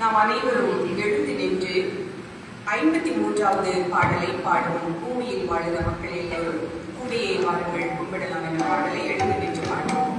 நாம் அனைவரும் எழுந்து நின்று 53வது பாடலை பாடுவோம். பூமியில் வாழுகிற மக்கள் எல்லோரும் கூடியே வாருங்கள் கும்பிடலாம் என்ற பாடலை எழுந்து நின்று பாடுவோம்.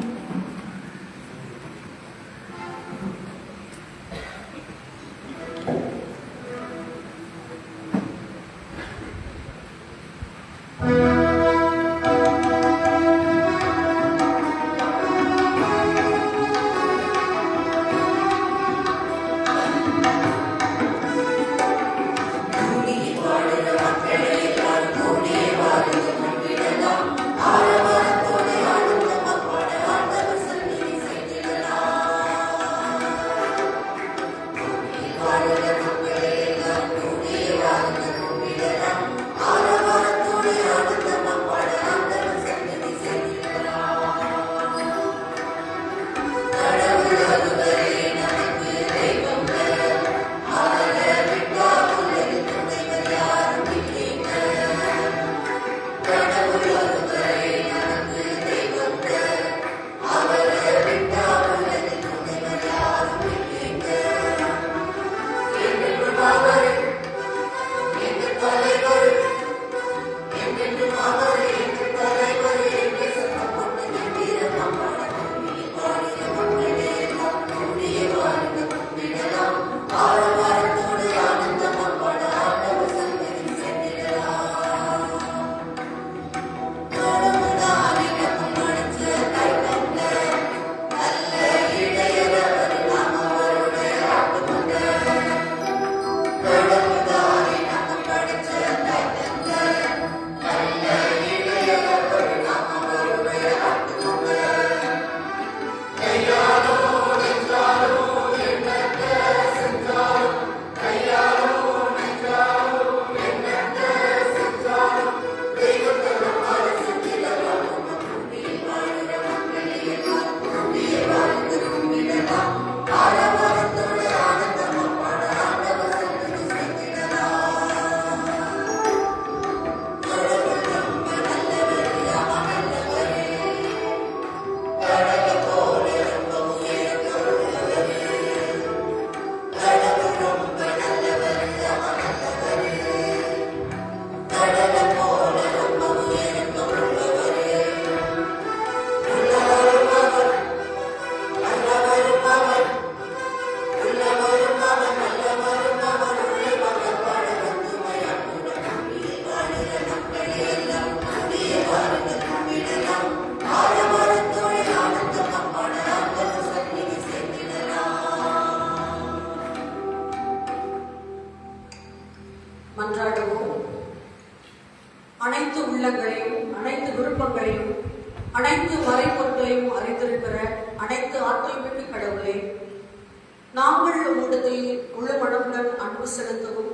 மன்றாடுவோம். அனைத்து உள்ளங்களையும், அனைத்து விருப்பங்களையும், அனைத்து மறைப்பொருட்களையும் அறிந்திருக்கிற அனைத்து ஆற்றல்மிக்க கடவுளே, நாங்கள் உம்மிடத்தில் உள்ள மனமுடன் அன்பு செலுத்தவும்,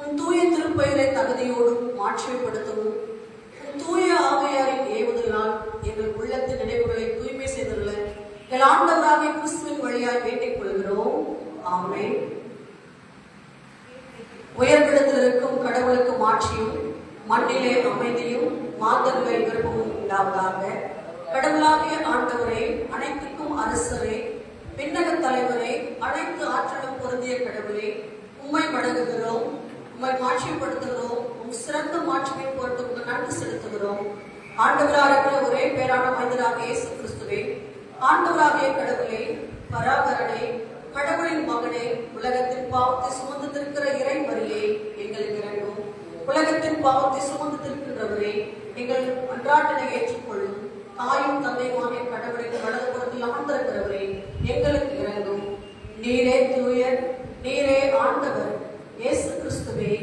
உன் தூய திருப்பெயரை தகுதியோடும் மாற்றிப்படுத்தவும், உன் தூய ஆவியாரின் ஏவுதலால் எங்கள் உள்ளத்தின் நினைவுகளை தூய்மை செய்துள்ள எங்கள் ஆண்டவராகிய கிறிஸ்துவின் வழியாய் வேண்டிக் கொள்கிறோம். ஆமென். உயர்விடத்தில் இருக்கும் கடவுளுக்கு மாட்சியும், மண்ணிலே அமைதியும், மாந்தர்களை விருப்பமும் உண்டாவதாக. கடவுளாகிய ஆண்டவரே, அனைத்துக்கும் அரசரே, விண்ணக தலைவரே, அனைத்து ஆற்றலும் பொருந்திய கடவுளே, உம்மை வணங்குகிறோம், உம்மை மாட்சிப்படுத்துகிறோம், உம் சிறந்த மாட்சியை பொறுத்து நன்றி செலுத்துகிறோம். ஆண்டவராக இருக்கிற ஒரே பேரான மனிதராக இயேசு கிறிஸ்துவே, ஆண்டவராகிய கடவுளே, பராகரனே, கடவுளின் மகனே, உலகத்தின் பாவத்தை சுமந்திருக்கிற இறைமறியே, எங்களுக்கு இறங்கும். உலகத்தின் பாவத்தை சுமந்திருக்கின்றவரே, எங்கள் அன்றாட்டினை ஏற்றுக்கொள்ளும். தாயும் தந்தையுமாகிய கடவுளின் வலதுபுறத்தில் அமர்ந்திருக்கிறவரே, எங்களுக்கு இறங்கும். நீரே தூயர், நீரே ஆண்டவர், இயேசு கிறிஸ்துவே,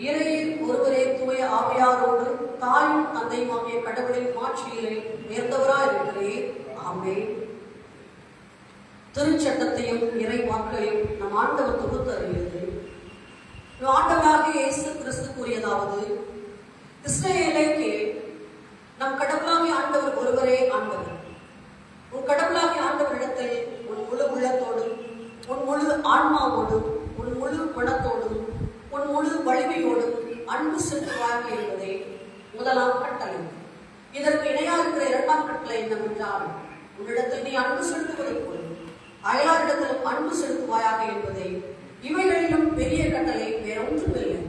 இறையில் ஒருவரே தூய ஆவியாரோடு தாயும் தந்தையுமாகிய கடவுளின் மாட்சியிலே உயர்ந்தவராயிருக்கிறீர். ஆமென். திருச்சட்டத்தையும் இறை வாக்கையும் நம் ஆண்டவர் தொகுத்து அறிகிறது. ஆண்டவராக இயேசு கிறிஸ்து கூறியதாவது: இஸ்ரவேலே கேள், நம் கடவுளாகிய ஆண்டவர் ஒருவரே ஆண்டவர். உன் கடவுளாகிய ஆண்டவரிடத்தில் உன் முழு உள்ளத்தோடும், உன் முழு ஆன்மாவோடும், உன் முழு குணத்தோடும், உன் முழு வலிமையோடும் அன்பு செலுத்துவார்கள் என்பதே முதலாம் கட்டளை. இதற்கு இணையாக இருக்கிற இரண்டாம் கட்டளை என்னவென்றால், உன்னிடத்தில் நீ அன்பு செலுத்துவதை போல் அயலாரிடத்திலும் அன்பு செலுத்துவாயாக என்பதை என்னும் பெரிய கட்டளை வேறொன்றுமில்லை.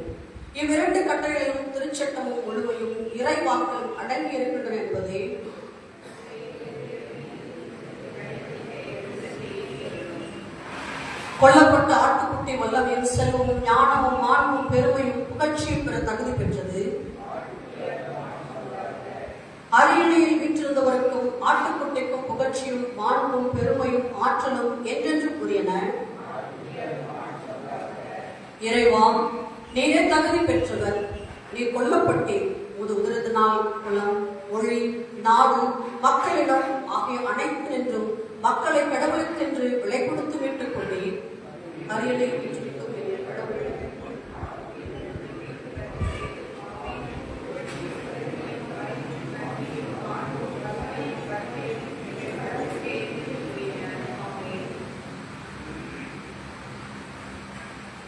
இவ்விரண்டு கட்டளைகளும் திருச்சட்டமும் ஒழுமையும் இறைவாக்களும் அடங்கி இருக்கின்றன என்பதை கொல்லப்பட்ட ஆட்டுக்குட்டி வல்லமையும் செல்வமும் ஞானமும் மாண்பும் பெருமையும் புகழ்ச்சியும் பெற தகுதி பெற்றது. அரியணையில் வீற்றிருந்தவருக்கும் ஆட்டுக்குட்டிக்கும் புகழ்ச்சியும் மாண்பும் பெருமையும் ஆற்றலும் என்றென்றும் கூறியன. இறைவா, நீரே தகுதி பெற்றவர். நீ கொல்லப்பட்டீர். உமது உதிரத்தினால் குலம், மொழி, நாடு, மக்களிடம் ஆகிய அனைத்தினின்றும் மக்களை கடவுளுக்கென்று விலை கொடுத்து மீட்டுக் கொண்டீர். அரியணை வீற்றிருக்கும் கடவுள்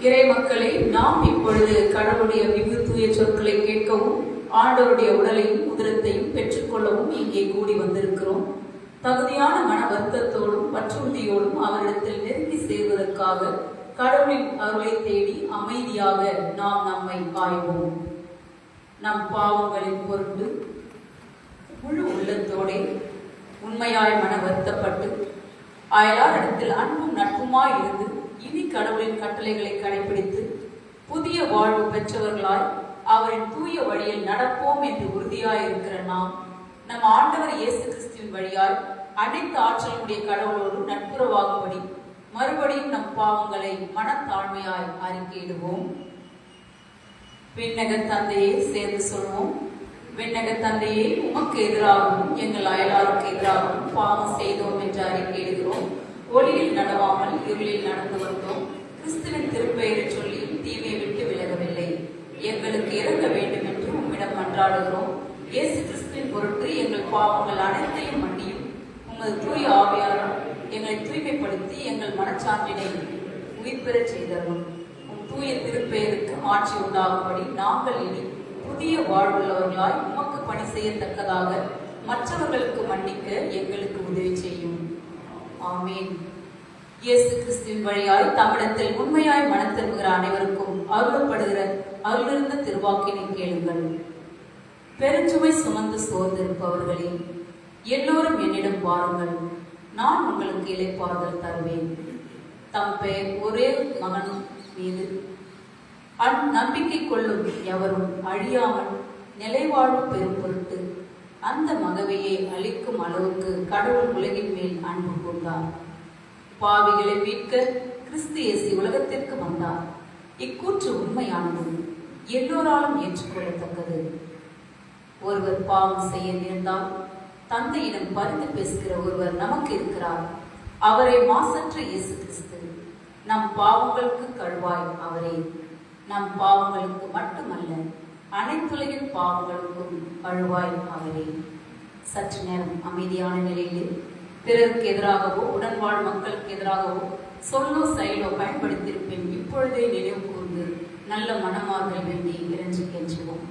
இறை மக்களை, நாம் இப்பொழுது கடவுளுடைய மிகு தூய சொற்களை கேட்கவும் ஆண்டவருடைய உடலையும் உதிரத்தையும் பெற்றுக்கொள்ளவும் இங்கே கூடி வந்திருக்கிறோம். தகுதியான மன வருத்தத்தோடும் வற்புறுதியோடும் அவரிடத்தில் நெருங்கி சேர்வதற்காக கடவுளின் அருளை தேடி அமைதியாக நாம் நம்மை ஆய்வோம். நம் பாவங்களின் பொருட்டு முழு உள்ளத்தோடே உண்மையாய் மன வருத்தப்பட்டு அயலாரிடத்தில் அன்பும் நட்புமாய் இருந்து இனி கடவுளின் கட்டளைகளை கடைபிடித்து புதிய வாழ்வு பெற்றவர்களாய் அவரின் தூய வழியில் நடப்போம் என்று உறுதியாய் இருக்கிற நாம் நம் ஆண்டவர் இயேசு கிறிஸ்துவின் வழியாய் அனைத்து ஆற்றலுடைய கடவுளோடு நட்புறவாகும்படி மறுபடியும் நம் பாவங்களை மனத்தாழ்மையாய் அறிக்கையிடுவோம். விண்ணக தந்தையை சேர்ந்து சொல்வோம். விண்ணக தந்தையை, உமக்கு எதிராகவும் எங்கள் அயலாருக்கு எதிராகவும் பாவம் செய்தோம் என்று அறிக்கையிடுகிறோம். ஒளியில் நடவாமல் இருளில் நடந்து வந்தோம். கிறிஸ்துவின் திருப்பெயரை சொல்லியும் தீமையை விட்டு விலகவில்லை. எங்களுக்கு இறங்க வேண்டும் என்று உம்மிடம் மன்றாடுகிறோம். இயேசு கிறிஸ்துவின் பொருட்டு எங்கள் பாவங்கள் அனைத்தையும் மன்னியும். உமது தூய ஆவியாரும் எங்களை தூய்மைப்படுத்தி எங்கள் மனச்சான்றினை உயிர்பெறச் செய்தரும். உம் தூய திருப்பெயருக்கு மாற்றி உண்டாகும்படி நாங்கள் இனி புதிய வாழ்வுள்ளவர்களாய் உமக்கு பணி செய்யத்தக்கதாக மற்றவர்களுக்கு மன்னிக்க எங்களுக்கு உதவி செய்யும். ஆமீன். இயேசு கிறிஸ்துவின் வழியாய் தமிழத்தில் உண்மையாய் மனம் திரும்புகிற அனைவருக்கும் அருளப்படுகிற அருளிருந்த திருவாக்கினை கேளுங்கள். பெருஞ்சுமை சுமந்து சோர்ந்திருப்பவர்களே, எல்லோரும் என்னிடம் வாருங்கள், நான் உங்களுக்கு இளைப்பாறுதல் தருவேன். தம் பெயர் ஒரே மகன் மீது நம்பிக்கை கொள்ளும் எவரும் அழியாமல் நிலைவாழ்வு பெறும் பொருட்டு அந்த மகவையை அளிக்கும் அளவுக்கு கடவுள் உலகின் மேல் அன்பு கொண்டார். பாவிகளை மீட்க கிறிஸ்து இயேசு உலகத்திற்கு வந்தார். இக்கூற்று உண்மையானது, எல்லோராலும் ஏற்றுக்கொள்ளத்தக்கது. ஒருவர் பாவம் செய்ய நேர்ந்தால் தந்தையிடம் பரிந்து பேசுகிற ஒருவர் நமக்கு இருக்கிறார். அவரை மாசற்ற இயேசு கிறிஸ்து. நம் பாவங்களுக்கு கழுவாய் அவரே. நம் பாவங்களுக்கு மட்டுமல்ல, அனைத்துலகின் பாவங்களுக்கும் கழுவாய் அவரே. சற்று நேரம் அமைதியான நிலையில் பிறருக்கு எதிராகவோ உடன்வாழ் மக்களுக்கு எதிராகவோ சொல்லோ செயலோ பயன்படுத்தியிருப்பேன் இப்பொழுதே நினைவு கூர்ந்து நல்ல மனமார்தல் வேண்டி இறைஞ்சி கெஞ்சுவோம்.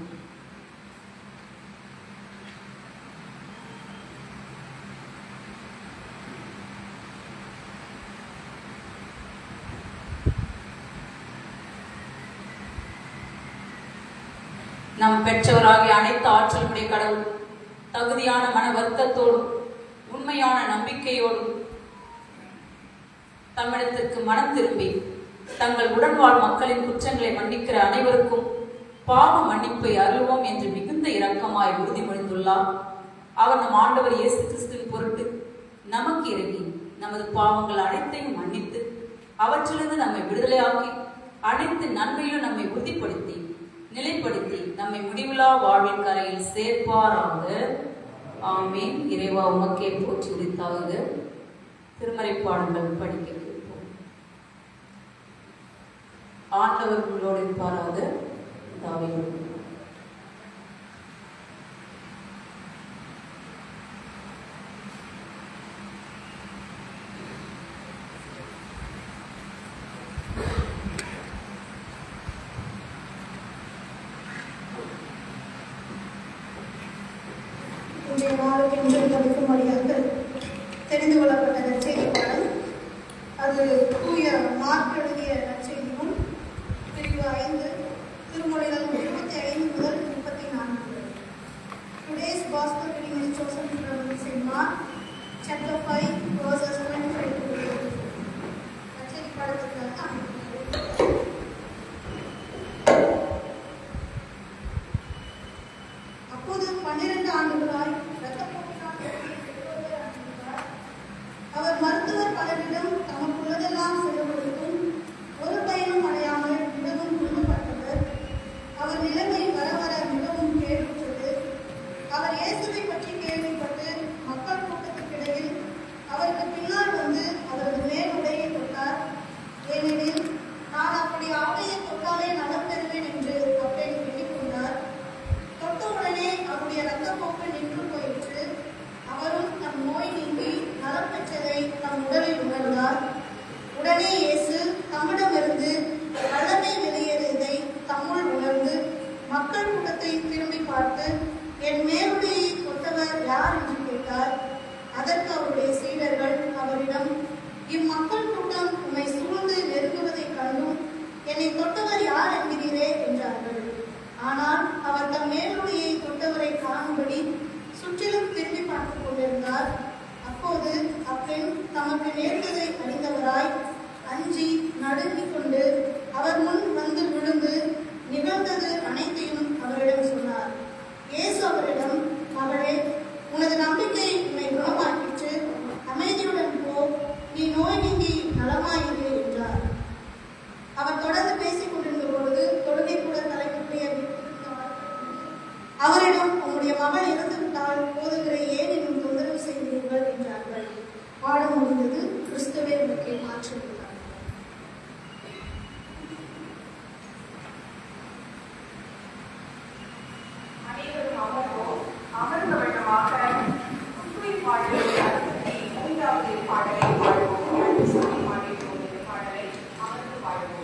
நம் பெற்றவராகிய அனைத்து ஆற்றலுடைய கடவுள் தகுதியான மன வருத்தத்தோடும் உண்மையான நம்பிக்கையோடும் தம்மிடத்திற்கு மனம் திரும்பி தங்கள் உடன்வாழ் மக்களின் குற்றங்களை மன்னிக்கிற அனைவருக்கும் பாவ மன்னிப்பை அருள்வோம் என்று மிகுந்த இரக்கமாய் உறுதிமொழிந்துள்ளார். அவர் நம் ஆண்டவர் இயேசு கிறிஸ்துவின் பொருட்டு நமக்கு இறங்கி நமது பாவங்கள் அனைத்தையும் மன்னித்து அவற்றிலிருந்து நம்மை விடுதலையாக்கி அனைத்து நன்மையிலும் நம்மை உறுதிப்படுத்தி நிலைப்படுத்தி நம்மை முடிவிலா வாழ்வின் கரையில் சேர்ப்பாராக. ஆமீன். இறைவா, உமக்கே போற்றி உரித்தாக. திருமறை பாடங்கள் படிக்க கேட்போம். ஆண்டவர் உங்களோடு இருப்பாராக. தாவீது. தெரிந்து கொள்ளப்பட்ட நற்செய்தி பாடம். அது தூய மார்க் எழுதிய நற்செய்தியும் என் மேலுடையை தொட்டவர் யார் என்று கேட்டார். அதற்கு அவருடைய சீடர்கள் அவரிடம், இம்மக்கள் கூட்டம் உம்மை சூழ்ந்து நெருங்குவதைக் கண்டும் என்னை தொட்டவர் யார் என்கிறீரே என்றார்கள். ஆனால் அவர் தம் மேலுடையை தொட்டவரை காணும்படி சுற்றிலும் திரும்பி பார்த்துக் கொண்டிருந்தார். அப்போது அப்பெண் தமக்கு நேர்ந்ததை அறிந்தவராய் அஞ்சி நடுங்கிக் கொண்டு அவர் முன் வந்து விழுந்து நிகழ்ந்தது அனைத்தையும் அவரிடம் சொன்னார். இயேசு அவரிடம், மகளே, உனது நம்பிக்கை உன்னை குணமாக்கிற்று, அமைதியுடன் போ, நீ நோய் நீங்கி நலமாயிரு என்றார். அவர் தொடர்ந்து பேசிக் கொண்டிருந்த பொழுது தொழுகை கூட தலைவருடைய அவரிடம், உம்முடைய மகள் இறந்துவிட்டால் போதுகிற ஏன் இன்னும் தொந்தரவு செய்கிறீர்கள் என்றார்கள். பாடம் முடிந்தது. கிறிஸ்துவே உனக்கு மாற்றிவிட்டார். அனைவரும் அமர்வோம். அமர்ந்த வண்ணமாக குத்துவை பாடலை அறுபத்தி மூன்றாவது பாடலை பாடுவோம். அடுத்து சொல்லி பாடிட்டோம். இந்த பாடலை அமர்ந்து பாடுவோம்.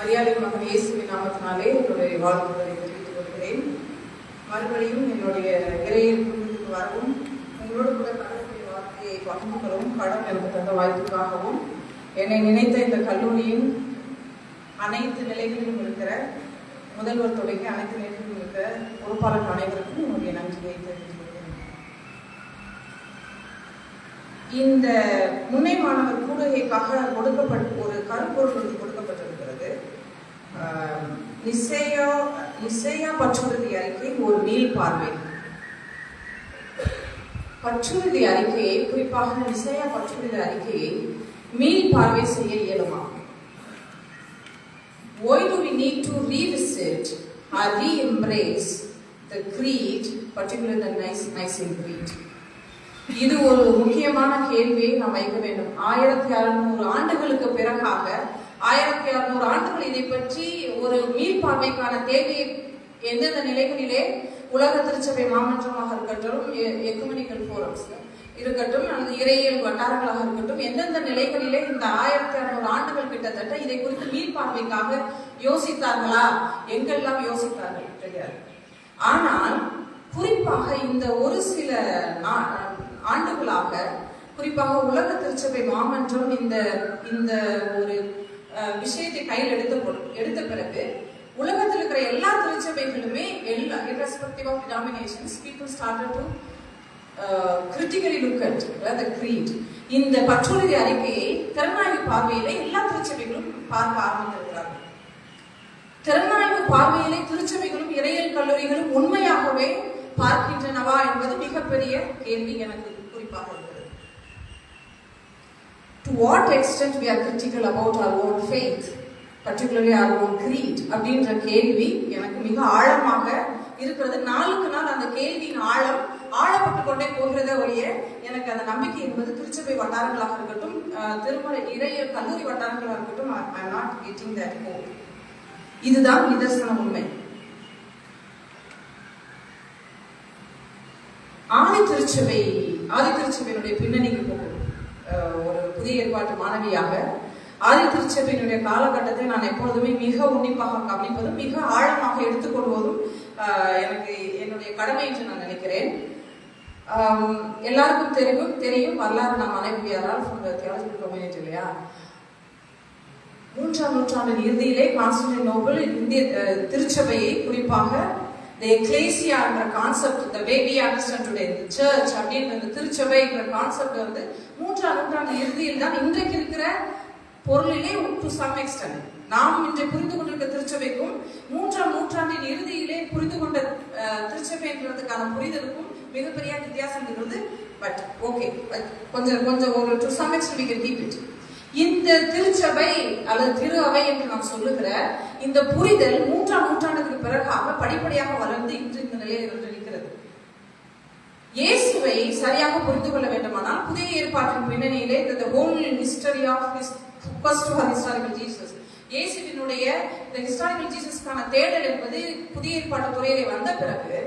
மரியாதையின் மகன் இயேசுவின் நாமத்தினாலே என்னுடைய வாழ்த்துக்களை தெரிவித்துக் கொள்கிறேன். மறுபடியும் என்னுடைய இறையின் குடும்பத்துக்கு வரவும் உங்களோடு கூட கடவுளுடைய வார்த்தையை பகிர்ந்து கொள்ளவும் கடவுள் எனக்கு தந்த வாய்ப்புக்காகவும் என்னை நினைத்த இந்த கல்லூரியின் அனைத்து நிலைகளிலும் இருக்கிற முதல்வர் தொடங்கி அனைத்து நிலைகளிலும் இருக்கிற பொறுப்பாளர் அனைவருக்கும் என்னுடைய நன்றியை தெரிவித்துக் கொள்கிறேன். இந்த முன்னை மாணவர் கூடுகைக்காக கொடுக்கப்பட்ட ஒரு கருப்பொருள் கொடுக்கப்பட்டிருக்கிறது. நிசேயா பற்றுறுதி அறிக்கை ஒரு மீள் பார்வை. பற்றுறுதி அறிக்கையை, குறிப்பாக நிசேயா பற்றுறுதி அறிக்கையை மீள் பார்வை செய்ய இயலுமா? Why do we need to revisit or re-embrace the creed, particularly the Nicene Creed? இது ஒரு முக்கியமான கேள்வியை நாம் வைக்க வேண்டும். 1600 ஆண்டுகளுக்கு பிறகாக 1600 ஆண்டுகள் இதை பற்றி ஒரு மீள்பார்வைக்கான தேவையை எந்தெந்த நிலைகளிலே உலக திருச்சபை மாமன்றமாக இருக்கட்டும், எக்குமெனிக்கல் ஃபோரம்ஸ் இருக்கட்டும், அல்லது இறையியல் வட்டாரங்களாக இருக்கட்டும், எந்தெந்த நிலைகளிலே இந்த 1600 ஆண்டுகள் கிட்டத்தட்ட இதை குறித்து மீள்பார்வைக்காக யோசித்தார்களா? எங்கெல்லாம் யோசித்தார்கள் தெரியாது. ஆனால் குறிப்பாக இந்த ஒரு சில ஆண்டுகளாக, குறிப்பாக உலக திருச்சபை மாமன்றம் இந்த ஒரு விஷயத்தை கையில் எடுத்த பிறகு உலகத்தில் இருக்கிற எல்லா திருச்சபைகளுமே, irrespective of denominations, people started to critically look at the creed. இந்த பற்றுறுதி அறிக்கையை திறனாய்வு பார்வையிலே எல்லா திருச்சபைகளும் பார்க்க ஆரம்பித்திருக்கிறார்கள். திறனாய்வு பார்வையிலே திருச்சபைகளும் இறையியல் கல்லூரிகளும் உண்மையாகவே பார்க்கின்றனவா என்பது மிகப்பெரிய கேள்வி எனக்கு குறிப்பாக இருக்கிறது. To what extent we are critical about our own faith, particularly our own creed அப்படின்ற கேள்வி எனக்கு மிக ஆழமாக இருக்கிறது. நாளுக்கு நாள் அந்த கேள்வியின் ஆழப்பட்டு கொண்டே போகிறதே ஒழிய எனக்கு அந்த நம்பிக்கை என்பது திருச்சபை வட்டாரங்களாக இருக்கட்டும், திருமலை இறையியல் கல்லூரி வட்டாரங்களாக இருக்கட்டும், I am not getting that hope. இதுதான் நிதர்சன உண்மை. ஆதி திருச்சபையினுடைய பின்னணிக்கு போகும் ஒரு புதிய ஏற்பாட்டு மாணவியாக ஆதி திருச்சபையினுடைய காலகட்டத்தை நான் எப்பொழுதுமே மிக உன்னிப்பாக கவனிப்பதும் மிக ஆழமாக எடுத்துக்கொள்வதும் எனக்கு என்னுடைய கடமை என்று நான் நினைக்கிறேன். எல்லாருக்கும் தெரியும் வரலாறு நாம் அனைவரால் தியாலஜிக்கல் கம்யூனிட்டி இல்லையா? 3ஆம் நூற்றாண்டின் இறுதியிலே கான்ஸ்டன்டினோபிள் இந்திய திருச்சபையை, குறிப்பாக the ecclesia என்ற concept, the way we understand today, the church அப்படின்ற இந்த திருச்சபை என்ற கான்செப்ட் வந்து 3ஆம் நூற்றாண்டு இறுதியில் தான் இன்றைக்கு இருக்கிற பொருளிலே to some extent நாம் இன்றை புரிந்து கொண்டிருக்க திருச்சபைக்கும் 3ஆம் நூற்றாண்டின் இறுதியிலே புரிந்து கொண்ட திருச்சபைன்றதுக்கான புரிதலுக்கும் மிகப்பெரிய வித்தியாசம் இருக்கிறது. பட் ஓகே, கொஞ்சம் ஒரு to some extent we can keep it. இந்த திருச்சபை அல்லது திரு அவை என்று நாம் சொல்லுகிற இந்த புரிதல் 3ஆம் நூற்றாண்டுக்கு பிறகாக படிப்படியாக வளர்ந்து இன்று இந்த நிலையில் இருக்கிறது. இயேசுவை சரியாக புரிந்து கொள்ள வேண்டுமானால் புதிய ஏற்பாட்டின் பின்னணியிலே the whole history of his quest for historical Jesus, இயேசுவினுடைய இந்த ஹிஸ்டாரிக்கல் ஜீசஸ்க்கான தேடல் என்பது புதிய ஏற்பாட்டு துறையிலே வந்த பிறகு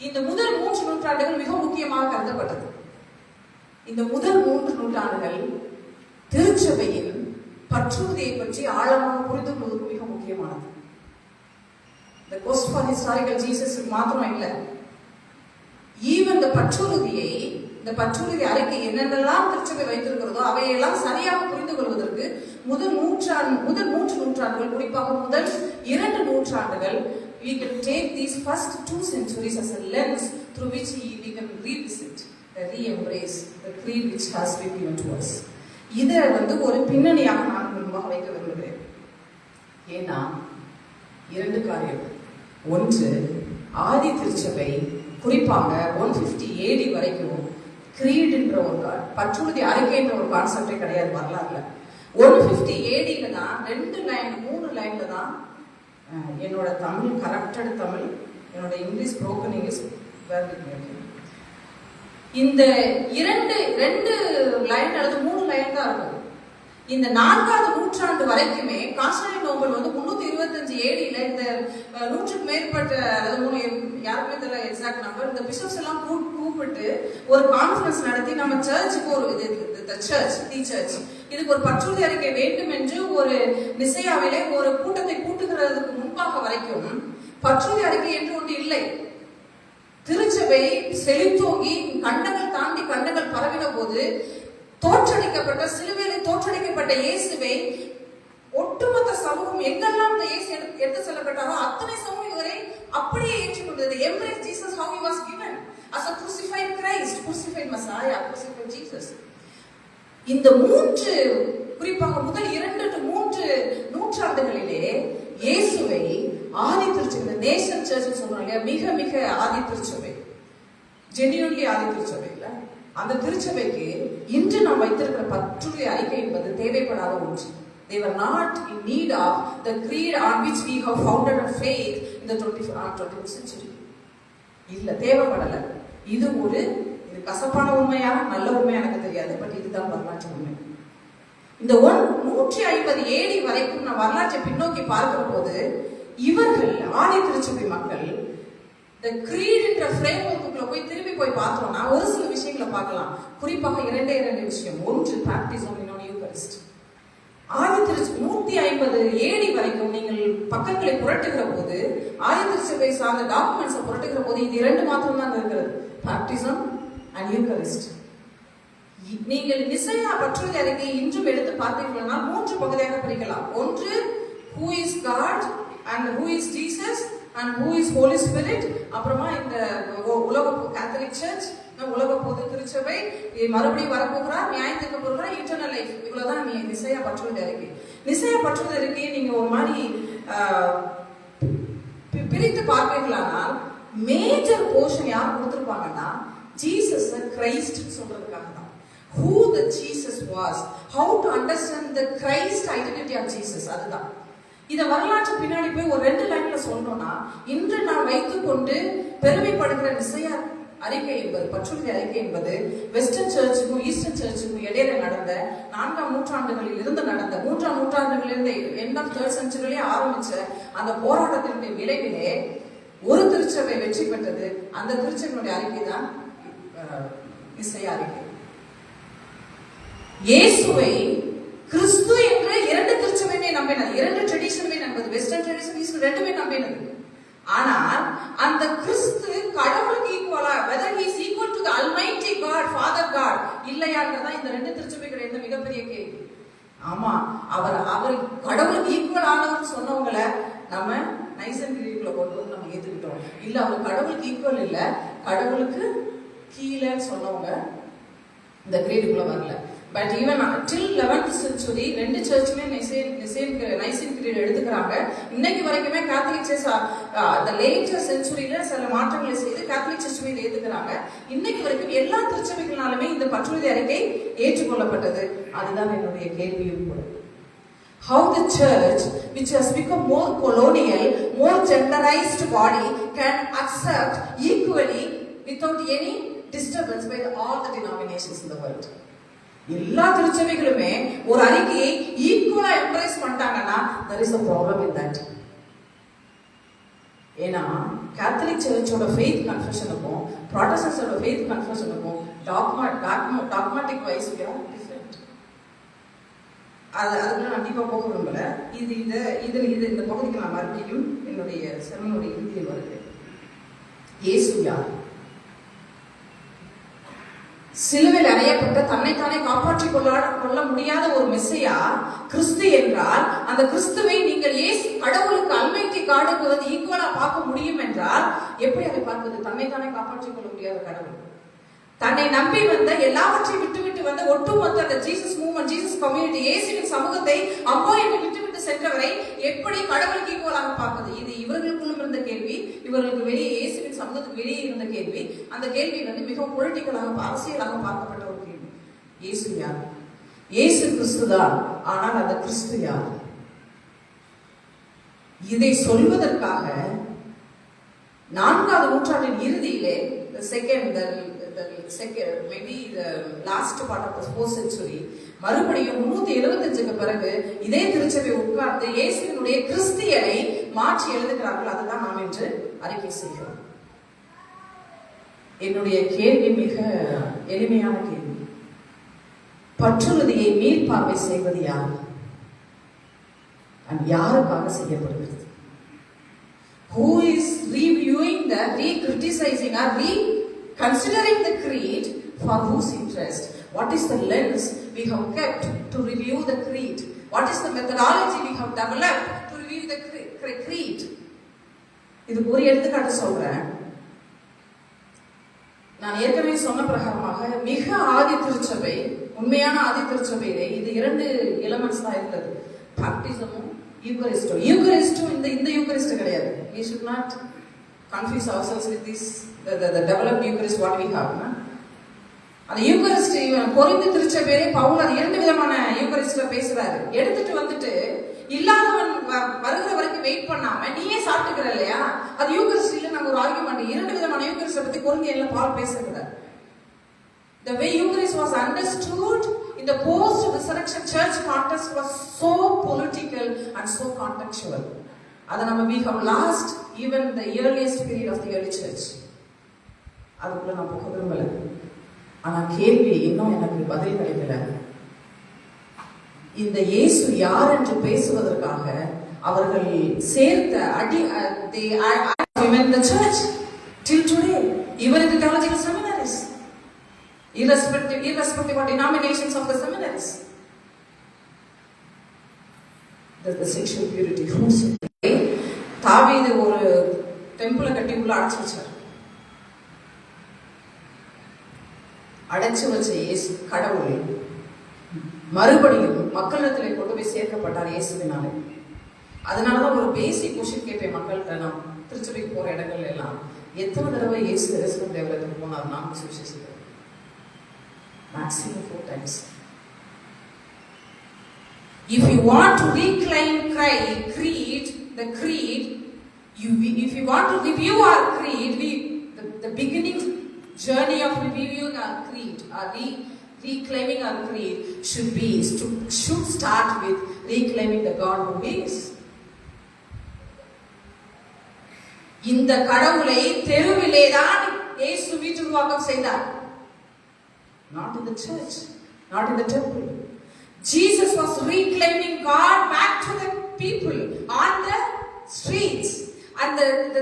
இந்த முதல் 3 நூற்றாண்டுகள் மிக முக்கியமாக கருதப்பட்டது. இந்த முதல் 3 நூற்றாண்டுகள் திருச்சபையின் பற்றுறுதியை பற்றி ஆழமாக புரிந்து கொள்வது மிக முக்கியமானது. இந்த quest for historical Jesus மாத்திரம் இல்லை, ஈவன் இந்த பற்றுறுதியை, இந்த பற்றுறுதி அறிக்கை என்னென்னலாம் திருச்சபை வைத்திருக்கிறதோ அவையெல்லாம் சரியாக புரிந்து கொள்வதற்கு முதல் 3 நூற்றாண்டுகள், குறிப்பாக முதல் 2 நூற்றாண்டுகள், we can take these first 2 centuries as a lens through which we can revisit, re-embrace the creed which has been given to us. இதை ஒரு பின்னணியாக நான் முன்பாக வைக்க விரும்புகிறேன். ஏன்னா 2 காரியம். ஒன்று, ஆதி திருச்சபை குறிப்பாக 150 AD வரைக்கும் கிரீட்ன்ற ஒரு பற்றுறுதி அறிக்கைன்ற ஒரு கான்செப்டே கிடையாது வரலாறுல. 150 ADல தான் 3 லைன்ல தான் என்னோட தமிழ் கரெக்டட் தமிழ், என்னோட இங்கிலீஷ் புரோக்கன் இங்கிலீஷ் இந்த 2 லைன் அல்லது 3 லைன் தான் இருக்கும். இந்த 4ஆவது நூற்றாண்டு வரைக்குமே கான்ஸ்டன்டினோபிள் 325 ADல இந்த 100க்கு மேற்பட்ட அல்லது யாருமே தெரியல எக்ஸாக்ட் நம்பர், இந்த பிஷப்ஸ் எல்லாம் கூப்பிட்டு ஒரு கான்ஃபரன்ஸ் நடத்தி நம்ம சர்ச்சுக்கு ஒரு the church, the church. இதுக்கு ஒரு பற்றுறுதி அறிக்கை வேண்டும் என்று ஒரு நிசையாவிலே ஒரு கூட்டத்தை கூட்டுகிறதுக்கு முன்பாக வரைக்கும் பற்றுறுதி அறிக்கை என்று ஒன்று இல்லை. திருச்சபை செழித்தோங்கி கண்டங்கள் தாண்டி கண்டங்கள் பரவின போது தோற்றடிக்கப்பட்ட சிலுவையிலே தோற்றடிக்கப்பட்ட இயேசுவை ஒட்டுமொத்த சமூகம் எங்கெல்லாம் இந்த இயேசு எடுத்து செல்லப்பட்டாரோ அத்தனை சமூகம் இவரை அப்படியே ஏற்றுக்கொண்டது. Embrace Jesus how he was given as a crucified Christ, crucified Messiah, crucified Jesus. இந்த மூன்று குறிப்பாக முதல் 2 to 3 நூற்றாண்டுகளிலே இயேசுவை ஆதி திருச்சபை, நேஷன் சர்ச் சொல்றாங்க, மிக மிக ஆதி திருச்சபை, ஜெனியூன்லி ஆதி திருச்சபை இல்ல, அந்த திருச்சபைக்கு இன்று நாம் வைத்திருக்கிற பற்றுறுதி அறிக்கை என்பது தேவைப்படாத ஒன்று. They were not in need of the creed on which we have founded our faith in the 21st century. இல்ல, தேவைப்படல. இது கசப்பான உண்மையா நல்ல உண்மையா எனக்கு தெரியாது, பட் இதுதான் வரலாற்று உண்மை. இந்த 150 AD வரைக்கும் நான் வரலாற்றை பின்னோக்கி பார்க்கிற போது இவர்கள் ஆதி திருச்சபை மக்கள் இந்த creed என்ற framework-குள்ள போய் திரும்பி போய் பார்த்தோம்னா ஒரு சில விஷயங்களை பார்க்கலாம். குறிப்பாக 2 விஷயம். ஒன்று, baptism, இன்னொன்று யூகரிஸ்ட். ஆதி திருச்சபை 150 AD வரைக்கும் நீங்கள் பக்கங்களை புரட்டுகிற போது, ஆதி திருச்சபை சார்ந்த டாக்குமெண்ட்ஸை புரட்டுகிற போது இது 2 மாத்திரம் தான் இருக்கிறது, baptism and eucharist. நீங்கள் நிசையா பற்றுறுதி அறிக்கை இன்றும் எடுத்து பார்த்தீங்கன்னா 3 பகுதியாக பிரிக்கலாம். ஒன்று, who is God and who is Jesus and who is Holy Spirit. அப்புறமா இந்த உலக கேத்தலிக் சர்ச், உலக பொது திருச்சபை, மறுபடியும் வரப்போகிறார், நியாயத்துக்கு போகிறார், இன்டர்னல் லைஃப். இவ்வளவுதான் நிசையா பற்றுறுதி அறிக்கை. நிசையா பற்றுறுதி அறிக்கையை நீங்க ஒரு மாதிரி பிரித்து பார்ப்பீங்களானால் மேஜர் போர்ஷன் யார் கொடுத்திருப்பாங்கன்னா ஜீசஸ் கிரைஸ்ட் சொல்றதுக்காக தான். Who the Jesus was, how to understand the Christ identity of Jesus, அதுதான். இத வரலாற்று பின்னாடி போய் ஒரு 2 லைன்ல சொல்லணும்னா, இன்று நான் வைத்துக்கொண்டு பெருமைப்படுகிற நிசையா அறிக்கை என்பது, பற்றுறுதி அறிக்கை என்பது வெஸ்டர்ன் சர்ச்சுக்கும் ஈஸ்டர்ன் சர்ச்சுக்கும் இடையில நடந்த 4ஆம் நூற்றாண்டுகளில் இருந்து நடந்த 3ஆம் நூற்றாண்டுகளிலிருந்து எண்ட் ஆஃப் 3rd செஞ்சுரியிலே ஆரம்பிச்ச அந்த போராட்டத்தினுடைய விளைவிலே ஒரு திருச்சபை வெற்றி பெற்றது. அந்த திருச்சபையுடைய அறிக்கை தான் நிசையா அறிக்கை. இயேசுவை கிறிஸ்து என்ற 2 திருச்சபையுமே நம்பினது, 2 ட்ரெடிஷனுமே நம்பது, வெஸ்டர்ன் ட்ரெடிஷன் ஈஸ்டர்ன் ரெண்டுமே நம்பினது. ஆனால் அந்த கிறிஸ்து கடவுளுக்கு ஈக்குவலா, whether he is equal to the almighty God, father God இல்லையான்றதா இந்த 2 திருச்சபைகள் இருந்த மிகப்பெரிய கேள்வி. ஆமா, அவர் கடவுளுக்கு ஈக்குவல் ஆனவர்னு சொன்னவங்கள நம்ம நைசன் கிரீடுக்குள்ள கொண்டு வந்து நம்ம ஏத்துக்கிட்டோம். இல்ல, அவர் கடவுளுக்கு ஈக்குவல் இல்ல, கடவுளுக்கு கீழே சொன்னவங்க இந்த கிரீடுக்குள்ள வரல. But even till 11th century 2 சர்ச்சுமே நைசின் கிரீட் எடுத்துக்கிறாங்க. இன்னைக்கு வரைக்குமே கேத்தலிக் சர்ச் அந்த லேட்டர் செஞ்சுரியில சில மாற்றங்களை செய்து கேத்தலிக் சர்ச்சுமே இதை ஏத்துக்கிறாங்க. இன்னைக்கு வரைக்கும் எல்லா திருச்சபைகளாலுமே இந்த பற்றுறுதி அறிக்கை ஏற்றுக்கொள்ளப்பட்டது. அதுதான் என்னுடைய கேள்வியும் கூட. How the church, which has become more colonial, more genderized body, can accept equally without any disturbance by all the denominations in the world. எல்லா திருச்சபைகளுமே ஒரு அறிக்கையை ஈக்குவலா எம்ப்ரேஸ் பண்ணிட்டாங்கன்னா there is a problem in that. ஏன்னா Catholic சர்ச்சோட faith கன்ஃபெஷனுக்கும் ப்ராட்டஸ்டன்ட்ஸோட faith கன்ஃபெஷனுக்கும் டாக்மாட்டிக் வைஸ் டிஃபரெண்ட். அதுக்குள்ள நான் கண்டிப்பா போக விரும்பல. இந்த பகுதிக்கு நான் மறுபடியும் என்னுடைய செமனுடைய இறுதியில் வருகிறேன். இயேசு யார்? சிலுவையில் அறையப்பட்ட தன்னைத்தானே காப்பாற்றிக் கொள்ள முடியாத ஒரு மெஸ்ஸையா கிறிஸ்து என்றால், அந்த கிறிஸ்துவை நீங்கள் இயேசு கடவுளுக்கு அல்மைட்டி காடுக்கு வந்து ஈக்குவலா பார்க்க முடியும் என்றால் எப்படி அதை பார்ப்பது? தன்னைத்தானே காப்பாற்றிக் கொள்ள முடியாத கடவுள், தன்னை நம்பி வந்த எல்லாவற்றையும் விட்டுவிட்டு வந்த ஒட்டுமொத்த அந்த ஜீசஸ் மூவ்மெண்ட், ஜீசஸ் கம்யூனிட்டி, இயேசுவின் சமூகத்தை அம்போ என்று விட்டுவிட்டு சென்றவரை எப்படி கடவுளுக்கு ஈக்குவலாக பார்ப்பது? இது இவர்களுக்குள்ளும் இருந்த கேள்வி, இவர்களுக்கு வெளியே இயேசுவின் சமூகத்துக்கு வெளியே இருந்த கேள்வி. அந்த கேள்வி வந்து மிகவும் பொலிட்டிக்கலாக, அரசியலாக பார்க்கப்பட்ட ஒரு கேள்வி. இயேசு யார்? இயேசு கிறிஸ்துதான். ஆனால் அந்த கிறிஸ்து யார்? இதை சொல்வதற்காக 4ஆம் நூற்றாண்டின் இறுதியிலே maybe the last part of the 4th century மறுபடியும் 375க்கு பிறகு இதே திருச்சபை உட்கார்ந்து இயேசுவினுடைய கிறிஸ்தியனை மாற்றி எழுதுகிறார்கள். அதுதான் நாம் இன்று அறிக்கை செய்கிறோம். என்னுடைய கேள்வி மிக எளிமையான கேள்வி. பற்றுறுதியை மீள்பார்வை செய்வது யார்? and யாருக்காக செய்யப்படுகிறது? Who is reviewing the, re-criticizing or reconsidering the creed for whose interest? What is the lens we have kept to review the creed? What is the methodology we have developed to review the creed? இதுக்கு ஒரு எடுத்துக்காட்டு சொல்றேன். நான் ஏற்கனவே சொன்ன பிரகாரமாக மிக ஆதி திருச்சபை, உண்மையான ஆதி திருச்சபையிலே இது 2 எலிமெண்ட்ஸ் தான் இருந்தது. பாப்டிசமும் யூகரிஸ்டும். யூகரிஸ்டும் இந்த யூகரிஸ்ட் கிடையாது. We should not confuse ourselves with this the developed Eucharist what we have. அந்த யூகரிஸ்ட் கொரிந்து திருச்சபையிலே பவுல் அது 2 விதமான யூகரிஸ்ட்ல பேசுறாரு. எடுத்துட்டு வந்துட்டு இல்லாதவன் வருகிற வரைக்கும் வெயிட் பண்ணாம நீயே சாப்பிட்டுக்கிற இல்லையா, அது யூகரிஸ்ட் இல்ல. நாங்க ஒரு ஆர்கியூமெண்ட் 2 விதமான யூகரிஸ்ட பத்தி கொரிந்தியர்ல பவுல் பேசுறாரு. The way Eucharist was understood in the post-resurrection church context was so political and so contextual. அதை நம்ம we have lost even the earliest period of the early church. அதுக்குள்ள நான் போக விரும்பல. ஆனா கேள்வி இன்னும் எனக்கு பதில் கிடைக்கல. இந்த இயேசு யார் என்று பேசுவதற்காக அவர்கள் சேர்த்த they women in the church till today, even in the theological seminaries, irrespective of denominations of the seminaries. The sexual purity. தாவீது ஒரு டெம்பிளை கட்டி உள்ள அடைச்சு வச்சார். அடைச்சு வச்ச இயேசு கடவுள் மறுபடியும் மக்களிடத்திலே கொண்டு போய் சேர்க்கப்பட்டார் இயேசுவினாலே. அதனாலதான் ஒரு பேசிக் கொஸ்டின் கேட்பேன் மக்கள்கிட்ட. நான் திருச்சபைக்கு போற இடங்கள்ல எல்லாம் எத்தனை தடவை இயேசு எருசலேம் தேவாலயத்துக்கு போனார்? நான் சுவிசேஷிக்கிறேன் maximum 4 times. If you want to reclaim creed, the creed, if you want to review our creed, the beginning journey of reviewing our creed, or reclaiming our creed should start with reclaiming the God who is. இந்த கடவுளை தெருவிலே தான் இயேசு வீட்டுருவாக்கம் செய்தார். Not in the church, not in the temple. Jesus was reclaiming God back to the people on the streets, and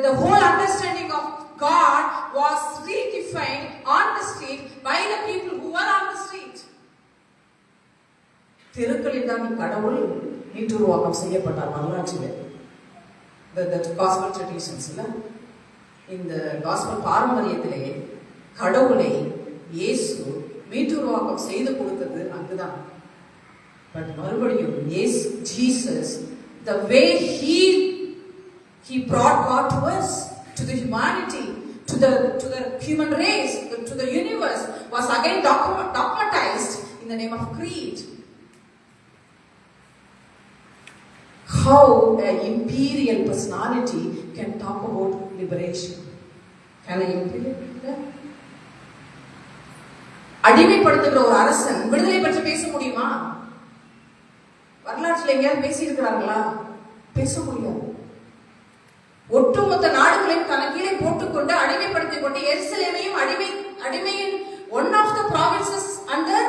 the whole understanding of God was redefined on the street by the people who were on the street. தெருக்களில் தான் கடவுள் மீட்டுருவாக்கம் செய்யப்பட்டார் வரலாற்றிலே. The gospel traditions, இந்த gospel பாரம்பரியத்திலே கடவுளை இயேசு மீட்டுருவாக்கம் செய்து கொடுத்தது அங்குதான். பட் மறுபடியும் Jesus, the way he brought God to us, to the humanity, to the human race, to the universe, was again dogmatized in the name of creed. How an imperial personality can talk about liberation? Can an imperial? அடிமைப்படுத்துகிற ஒரு அரசன் விடுதலை பற்றி பேச முடியுமா? வரலாற்றில் எங்கேயாவது பேசி இருக்கிறார்களா? பேச முடியாது. ஒட்டுமொத்த நாடுகளையும் தனக்கு கீழே போட்டுக்கொண்டு அடிமைப்படுத்திக் கொண்டு எருசலேமையும் அடிமையின் one of the provinces under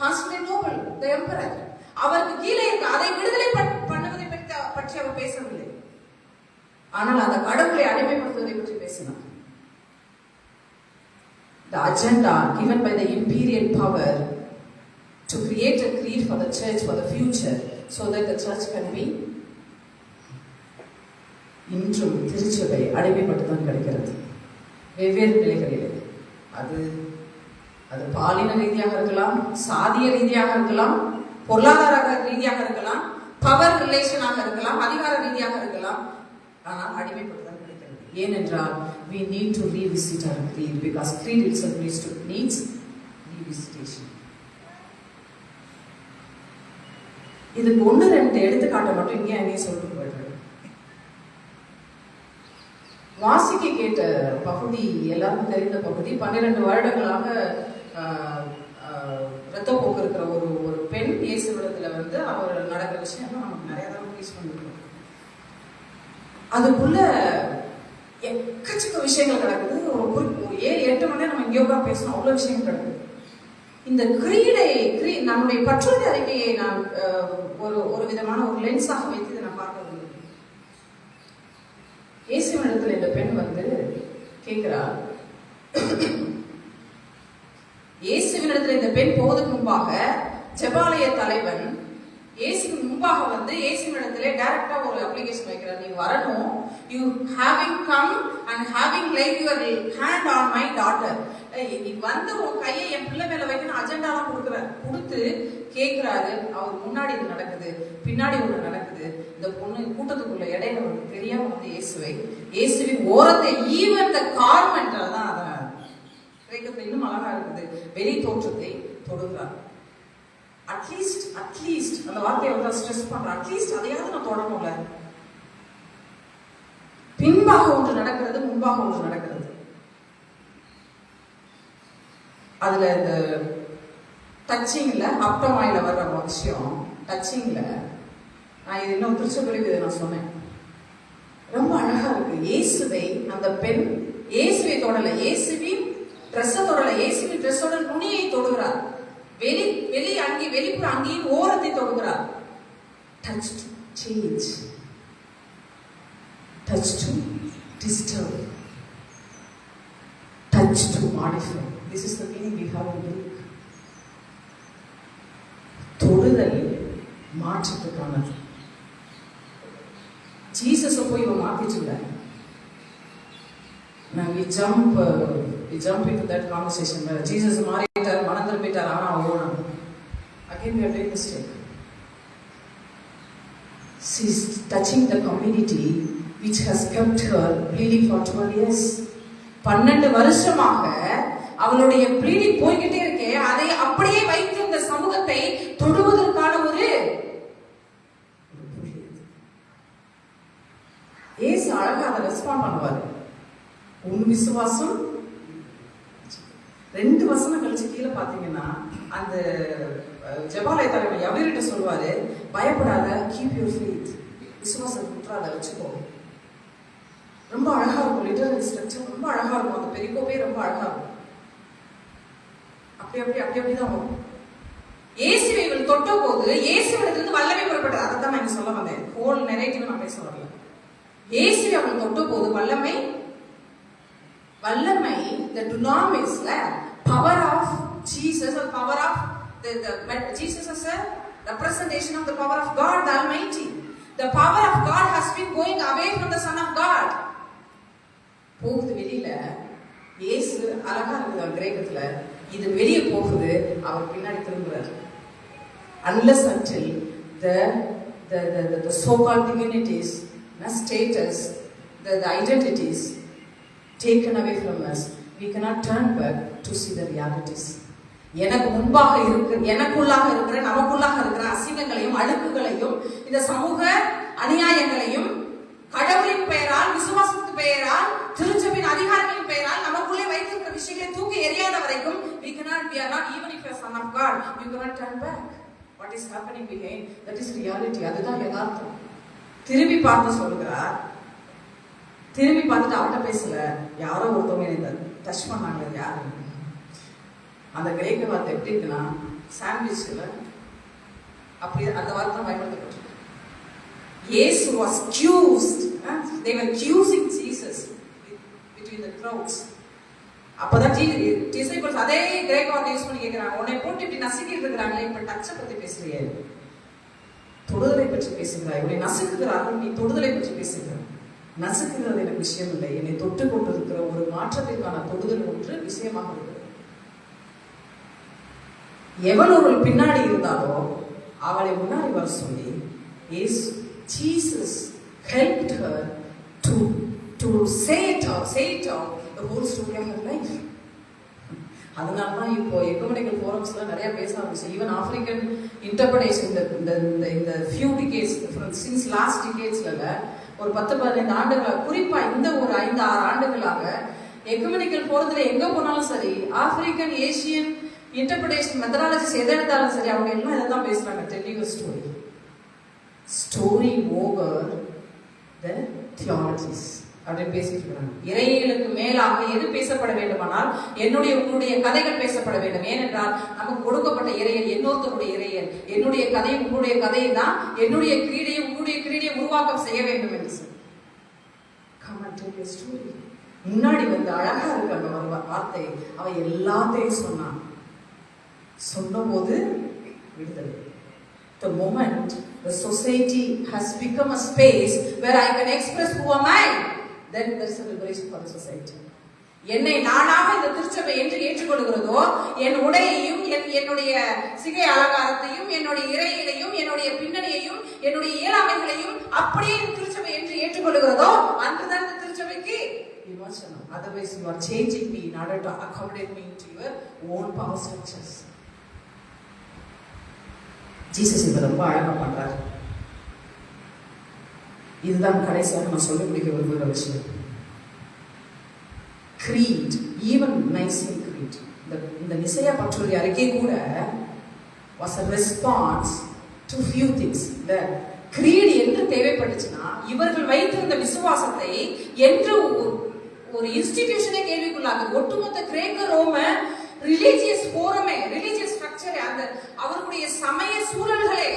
Constantinople, the emperor, அவருக்கு கீழே இருக்க அதை விடுதலை பண்ணுவதை பற்றி அவர் பேசவில்லை. ஆனால் அந்த கடவுளை அடிமைப்படுத்துவதை பற்றி பேசினார். The agenda given by the imperial power to create a creed for the church for the future, so that the church can be. இன்றும் திருச்சபை அடிமைப்பட்டுதான் கிடைக்கிறது வெவ்வேறு நிலைகளில். அது பாலின ரீதியாக இருக்கலாம், சாதிய ரீதியாக இருக்கலாம், பொருளாதார ரீதியாக இருக்கலாம், பவர் ரிலேஷனாக இருக்கலாம், அதிகார ரீதியாக இருக்கலாம். ஆனால் அடிமைப்பட்டுதான் கிடைக்கிறது. ஏனென்றால் we need to revisit our creed, because creed itself needs revisitation. இதுக்கு 1-2 எடுத்துக்காட்ட மட்டும் இங்கே அங்கேயே சொல்லிட்டு போயிடுறேன். வாசிக்க கேட்ட பகுதி எல்லாருக்கும் தெரிந்த பகுதி. 12 வருடங்களாக இரத்தப்போக்கு இருக்கிற ஒரு பெண் இயேசுவிடத்துல அவர் நடக்கிற விஷயம் நமக்கு நிறைய தடவை ஃபேஸ் பண்ணிருக்கோம். அதுக்குள்ள எக்கச்சக்க விஷயங்கள் கிடக்குது. ஒரு 7-8 மணி நேரம் நம்ம இங்கே பேசணும், அவ்வளவு விஷயங்கள் கிடக்குது. இந்த நம்முடைய பற்றுறுதி அறிக்கையை நான் ஒரு விதமான ஒரு லென்ஸாக வைத்து இதை நான் பார்க்க விரும்புகிறேன். இயேசுவினிடத்தில் இந்த பெண் வந்து கேட்கிறார். இயேசுவினிடத்தில் இந்த பெண் போவதற்கு முன்பாக ஜெபாலய தலைவன் இயேசுக்கு முன்பாக வந்து இயேசுவினிடத்திலே டைரக்டா ஒரு அப்ளிகேஷன் வைக்கிறார். நீங்க வரணும், you having come and having like your hand on my daughter. நீ வந்து உன் கையை என் பிள்ளை மேல வைக்கணும் அஜெண்டாலாம் கொடுத்து கேட்கிறாரு. அவர் முன்னாடி இது நடக்குது, பின்னாடி ஒண்ணு நடக்குது. இந்த பொண்ணு கூட்டத்துக்குள்ள இடையில வந்து தெரியாம வந்து இயேசுவின் ஓரத்தை ஈவன் த கார்மெண்ட் தான் அத கிரேக்கத்துல இன்னும் அழகா இருக்குது, வெளி தோற்றத்தை தொடுகிறார். அட்லீஸ்ட் அந்த வார்த்தையை வந்து ஸ்ட்ரெஸ் பண்ற, அட்லீஸ்ட் அதையாவது நான் தொடணும்ல. பின்பாக ஒன்று நடக்கிறது, முன்பாக ஒன்று நடக்கிறது. அதுல இந்த டச்சிங்ல அப்டமாயில வர்ற விஷயம், டச்சிங்ல நான் இது இன்னும் திருச்சபையில இதை நான் சொன்னேன், ரொம்ப அழகா இருக்கு. இயேசுவை அந்த பெண் இயேசுவை தொடல, இயேசுவின் ட்ரெஸ்ஸை தொடல, இயேசுவின் ட்ரெஸ்ஸோட நுனியை தொடுகிறார். வெளிப்புற அங்கேயும் ஓரத்தை தொடுகிறார். Touch to change, touch to disturb, touch to modify. This is the meaning we have in Greek. தொடுதல் மாற்றத்துக்கானது. ஜீசஸை போய் இவன் மாத்திச்சுல. Now we jump into that conversation where Jesus மாறிட்டார், மனம் திரும்பிட்டார், ஆனா ஓடணும். Again we are doing mistake. She's touching the community which has kept her bleeding for 12 years. 12 வருஷமாக அவளுடைய bleeding போய்கிட்டே இருக்கே, அதை அப்படியே வைத்து இந்த சமூகத்தை தொடுவதற்கான ஒரு ஏசு அழகா அதை ரெஸ்பாண்ட் பண்ணுவாரு. உன் விசுவாசம் 2 வசனம் கழிச்சு கீழே பாத்தீங்கன்னா அந்த ஜெபாலய தலைவர் எவர்கிட்ட சொல்வாரு, பயப்படாத, கீப் யுவர் ஃபெய்த், விசுவாசம் குற்றாத வச்சுக்கோ. ரொம்ப அழகா இருக்கும், லிட்டரரி ஸ்ட்ரக்சர் ரொம்ப அழகா இருக்கும். அந்த பெரிகோப்பே ரொம்ப அழகா இருக்கும். அப்படிதான் வரும். இயேசுவை இவள் தொட்ட போது இயேசுவிடத்திலிருந்து வல்லமை புறப்பட்டது. அதை தான் நான் சொல்ல வந்தேன். ஹோல் நெரேட்டிவ் நான் பேச வரல. இயேசுவை அவள் தொட்ட போது வல்லமை, the dunamis, power of Jesus, or power of the Jesus as a representation of the power of God, the Almighty. The power of God has been going away from the Son of God. போகுது வெளியில. இயேசு அழகா இருக்குது கிரேக்கத்துல, இது வெளியே போகுது, அவர் பின்னாடி திரும்புறாரு. Unless until the so-called divinities, the status, the identities taken away from us, we cannot turn back to see the realities. எனக்கு முன்பாக எனக்குள்ளாக இருக்கிற, நமக்குள்ளாக இருக்கிற அசிங்கங்களையும் அழுக்குகளையும், இந்த சமூக அநியாயங்களையும் கடவுளின் பெயரால், விசுவாசத்தின் பெயரால், திருச்சபையின் அதிகாரங்களின் பெயரால் நமக்குள்ளே வைத்திருக்கிற விஷயங்களை தூக்கி எறியாத வரைக்கும் we are not, even if you are son of God, you cannot turn back. What is happening behind, that is reality. அதுதான் யதார்த்தம். திரும்பி பார்த்து சொல்கிறார், திரும்பி பார்த்துட்டு அவட்ட பேசல, யாரோ ஒருத்தவங்க இதை டச் பண்ணாங்க. யாரு? அந்த கிரேக்க வார்த்தை எப்படி இருக்குன்னா, சாண்ட்விச்ல அப்படி அந்த வார்த்தை பயன்படுத்தப்பட்டிருக்கு. இயேசு was accused, they were accusing Jesus between the crowds. அப்பதான் டிசைபிள்ஸ் அதே கிரேக்க வார்த்தை யூஸ் பண்ணி கேட்கிறாங்க, உன்னை போட்டு இப்படி நசுக்கிட்டு இருக்கிறாங்களே, இப்ப டச்சை பத்தி பேசுறியே, தொடுதலை பற்றி பேசுகிறாய், உன்னை நசுக்குகிறார்கள், நீ தொடுதலை பற்றி பேசுகிறாய். நசுக்குகிறது எனக்கு விஷயம் இல்லை, என்னை தொட்டு கொண்டிருக்கிற ஒரு மாற்றத்திற்கான தொடுதல் ஒன்று விஷயமாக இருக்கிறது. எவன் ஒரு பின்னாடி இருந்தாலோ அவளை முன்னாடி வர சொல்லி Jesus helped her to say it out the whole story of her life. அதனாலதான் இப்போ எக்குமெனிக்கல் ஃபோரம்ஸ்ல நிறைய பேச ஆரம்பிச்சு. ஈவன் ஆப்பிரிக்கன் இன்டர்பிரேஷன் இந்த few decades since last decadesல ஒரு 10-15 ஆண்டுகளாக, குறிப்பா இந்த ஒரு 5-6 ஆண்டுகளாக எக்குமெனிக்கல் ஃபோரத்துல எங்க போனாலும் சரி, ஆப்பிரிக்கன் ஏசியன் இன்டர்பிரேஷன் மெத்தடாலஜிஸ் எதை எடுத்தாலும் சரி, அவங்க எல்லாம் இதை தான் பேசுறாங்க. Tell you story over the theologies. அப்படின்னு பேசிட்டு இருக்காங்க. இறையியலுக்கு மேலாக எது பேசப்பட வேண்டுமானால் என்னுடைய உங்களுடைய கதைகள் பேசப்பட வேண்டும். ஏனென்றால் நமக்கு கொடுக்கப்பட்ட இறையல் இன்னொருத்தருடைய இறையல், என்னுடைய கதை உங்களுடைய கதையை தான் என்னுடைய கிரீடையை உங்களுடைய கிரீடையை உருவாக்கம் செய்ய வேண்டும் என்று சொல்லி முன்னாடி வந்து அழகா இருக்கு அந்த வார்த்தை. அவ எல்லாத்தையும் சொன்னான். சொன்ன போது விடுதலை. The moment the society has become a space where I can express who am I, then there is a liberation for the society. என்னை நானாக இந்த திருச்சபை என்று ஏற்றுக்கொள்கிறதோ, என் உடையையும் என்னுடைய சிகை அலங்காரத்தையும் என்னுடைய இறையிலையும் என்னுடைய பின்னணியையும் என்னுடைய இயலாமைகளையும் அப்படியே திருச்சபை என்று ஏற்றுக்கொள்கிறதோ அன்றுதான் இந்த திருச்சபைக்கு விமர்சனம். Otherwise you are changing me in order to accommodate me into your own power structures. Jesus இதை ரொம்ப அழகா பண்றாரு. இதுதான் கடைசியாக நான் சொல்லி முடிக்க விரும்புகிற விஷயம். creed, even Nicene creed, இந்த நிசையா பற்றுரை அறிக்கை கூட was a response to few things. The creed என்று தேவைப்பட்டுச்சுன்னா இவர்கள் வைத்திருந்த விசுவாசத்தை என்று ஒரு இன்ஸ்டிடியூஷனே கேள்விக்குள்ளாகுது. ஒட்டுமொத்த கிரேக்க ரோம ரிலீஜியஸ் ஃபோரமே, ரிலீஜியஸ் ஸ்ட்ரக்சரே, அந்த அவர்களுடைய சமய சூழல்களே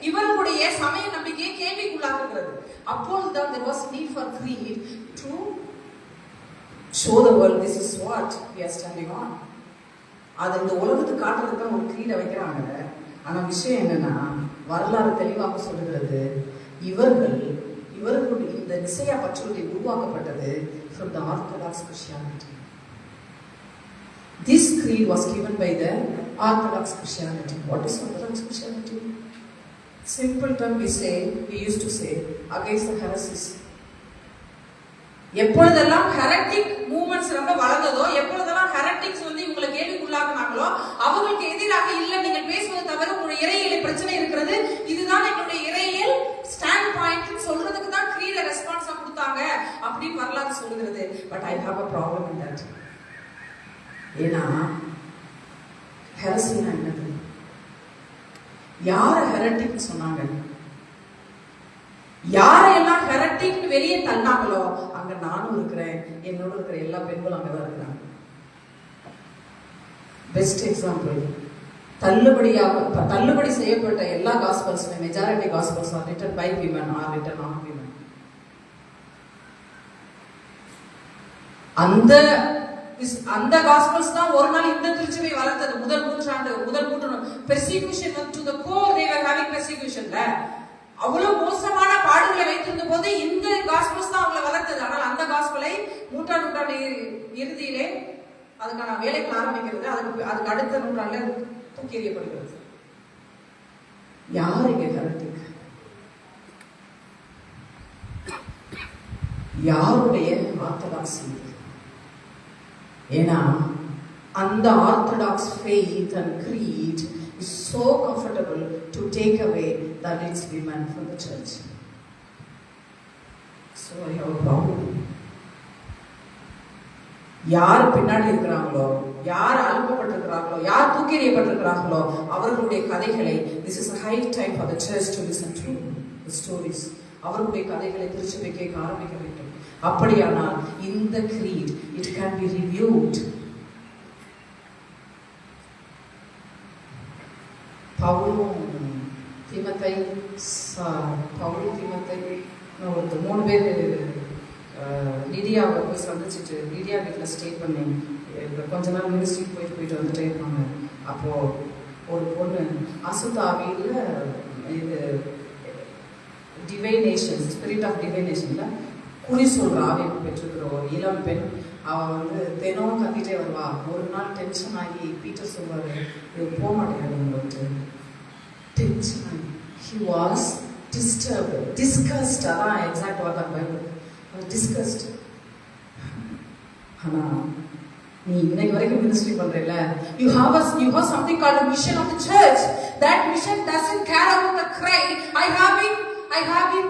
இவர்களுடைய சமய நம்பிக்கையை கேள்விக்குள்ளாக்குகிறது. அப்பொழுதுதான் there was need for creed to show the world this is what we are standing on. அது இந்த உலகத்துக்கு காட்டுறதுக்கு தான் ஒரு creed வைக்கிறாங்க. ஆனா விஷயம் என்னன்னா, வரலாறு தெளிவாக சொல்லுகிறது, இவர்களுடைய இந்த நிசையா பற்றுறுதி உருவாக்கப்பட்டது from the Orthodox Christianity. This creed was given by the Orthodox Christianity. What is Orthodox Christianity? Simple term we used to say against the heresies. எப்பொழுதெல்லாம் ஹெரட்டிக் மூவ்மெண்ட்ஸ் ரொம்ப வளர்ந்ததோ, எப்பொழுதெல்லாம் ஹெரட்டிக்ஸ் வந்து இவங்களை கேள்விக்குள்ளாக்குனாங்களோ, அவங்களுக்கு எதிராக இல்ல நீங்கள் பேசுவது தவிர உங்களுடைய இறையியல் பிரச்சனை இருக்கிறது, இதுதான் எங்களுடைய இறையியல் ஸ்டாண்ட் பாயிண்ட் சொல்றதுக்கு தான் கிரீட ரெஸ்பான்ஸா கொடுத்தாங்க அப்படின்னு வரலாறு சொல்லுகிறது. But I have a problem in that. ஏன்னா ஹெரசினா என்னது? யார ஹெரட்டிக் சொன்னாங்க? யாரெல்லாம் ஹெரட்டிக் வெளியே தள்ளாங்களோ அங்க நானும் இருக்கிறேன், என்னோட இருக்கிற எல்லா பெண்களும் அங்கதான் இருக்கிறாங்க. பெஸ்ட் எக்ஸாம்பிள், தள்ளுபடி செய்யப்பட்ட எல்லா காஸ்பல்ஸ்மே majority gospels are written by women are written on women. அந்த காஸ்பல்ஸ் தான் ஒரு நாள் இந்த திருச்சபை வளர்த்தது. முதல் நூற்றாண்டு persecution to the core they were having பெர்சிக்யூஷன்ல அவ்வளவு மோசமான பாடுகளை வைத்திருந்த போது இந்த காஸ்பல்ஸ் தான் அவங்களை வளர்த்தது. ஆனால் அந்த காஸ்பலை நூற்றாண்டு இறுதியிலே அதுக்கான வேலைகள் ஆரம்பிக்கிறது, அதுக்கு அடுத்த நூற்றாண்டுல தூக்கி எறியப்படுகிறது. யார் இங்க ஹெரட்டிக்? யாருடைய ஆர்த்தடாக்ஸி? ஏன்னா அந்த orthodox faith and creed is so comfortable to take away the least women from the church. So I have a problem. யார் பின்னாடி இருக்கிறாங்களோ, யார் அழுப்பப்பட்டிருக்கிறாங்களோ, யார் தூக்கி எறியப்பட்டிருக்கிறாங்களோ அவர்களுடைய கதைகளை, this is a high time for the church to listen to the stories. அவர்களுடைய கதைகளை திருச்சபை கேட்க ஆரம்பிக்க வேண்டும். அப்படியானால் இந்த creed it can be reviewed. பவுலும் தீமத்தை ஒரு 3 பேர் லிடியாவை போய் சந்திச்சுட்டு லிடியா வீட்டில் ஸ்டே பண்ணி கொஞ்ச நாள் மினிஸ்ட்ரிக்கு போயிட்டு வந்துட்டே இருப்பாங்க. அப்போது ஒரு பொண்ணு அசுத்தாவியில் இது டிவைனேஷன், ஸ்பிரிட் ஆஃப் டிவைனேஷனில் குறி சொல்கிற ஆவி பெற்றிருக்கிற ஒரு இளம் பெண். அவள் வந்து தினம் கத்திட்டே வருவா. ஒரு நாள் டென்ஷன் ஆகி பீட்டர் சொல்வார், இது போக மாட்டேங்குது உங்களுக்கு. டென்ஷன் ஆகி he was disturbed, disgusted. அதான் எக்ஸாக்ட் வார்த்தை பைபிள், disgusted. ஆனா நீ இன்னைக்கு வரைக்கும் ministry பண்றல, you have something called a mission of the church. That mission doesn't care about the cry. I have been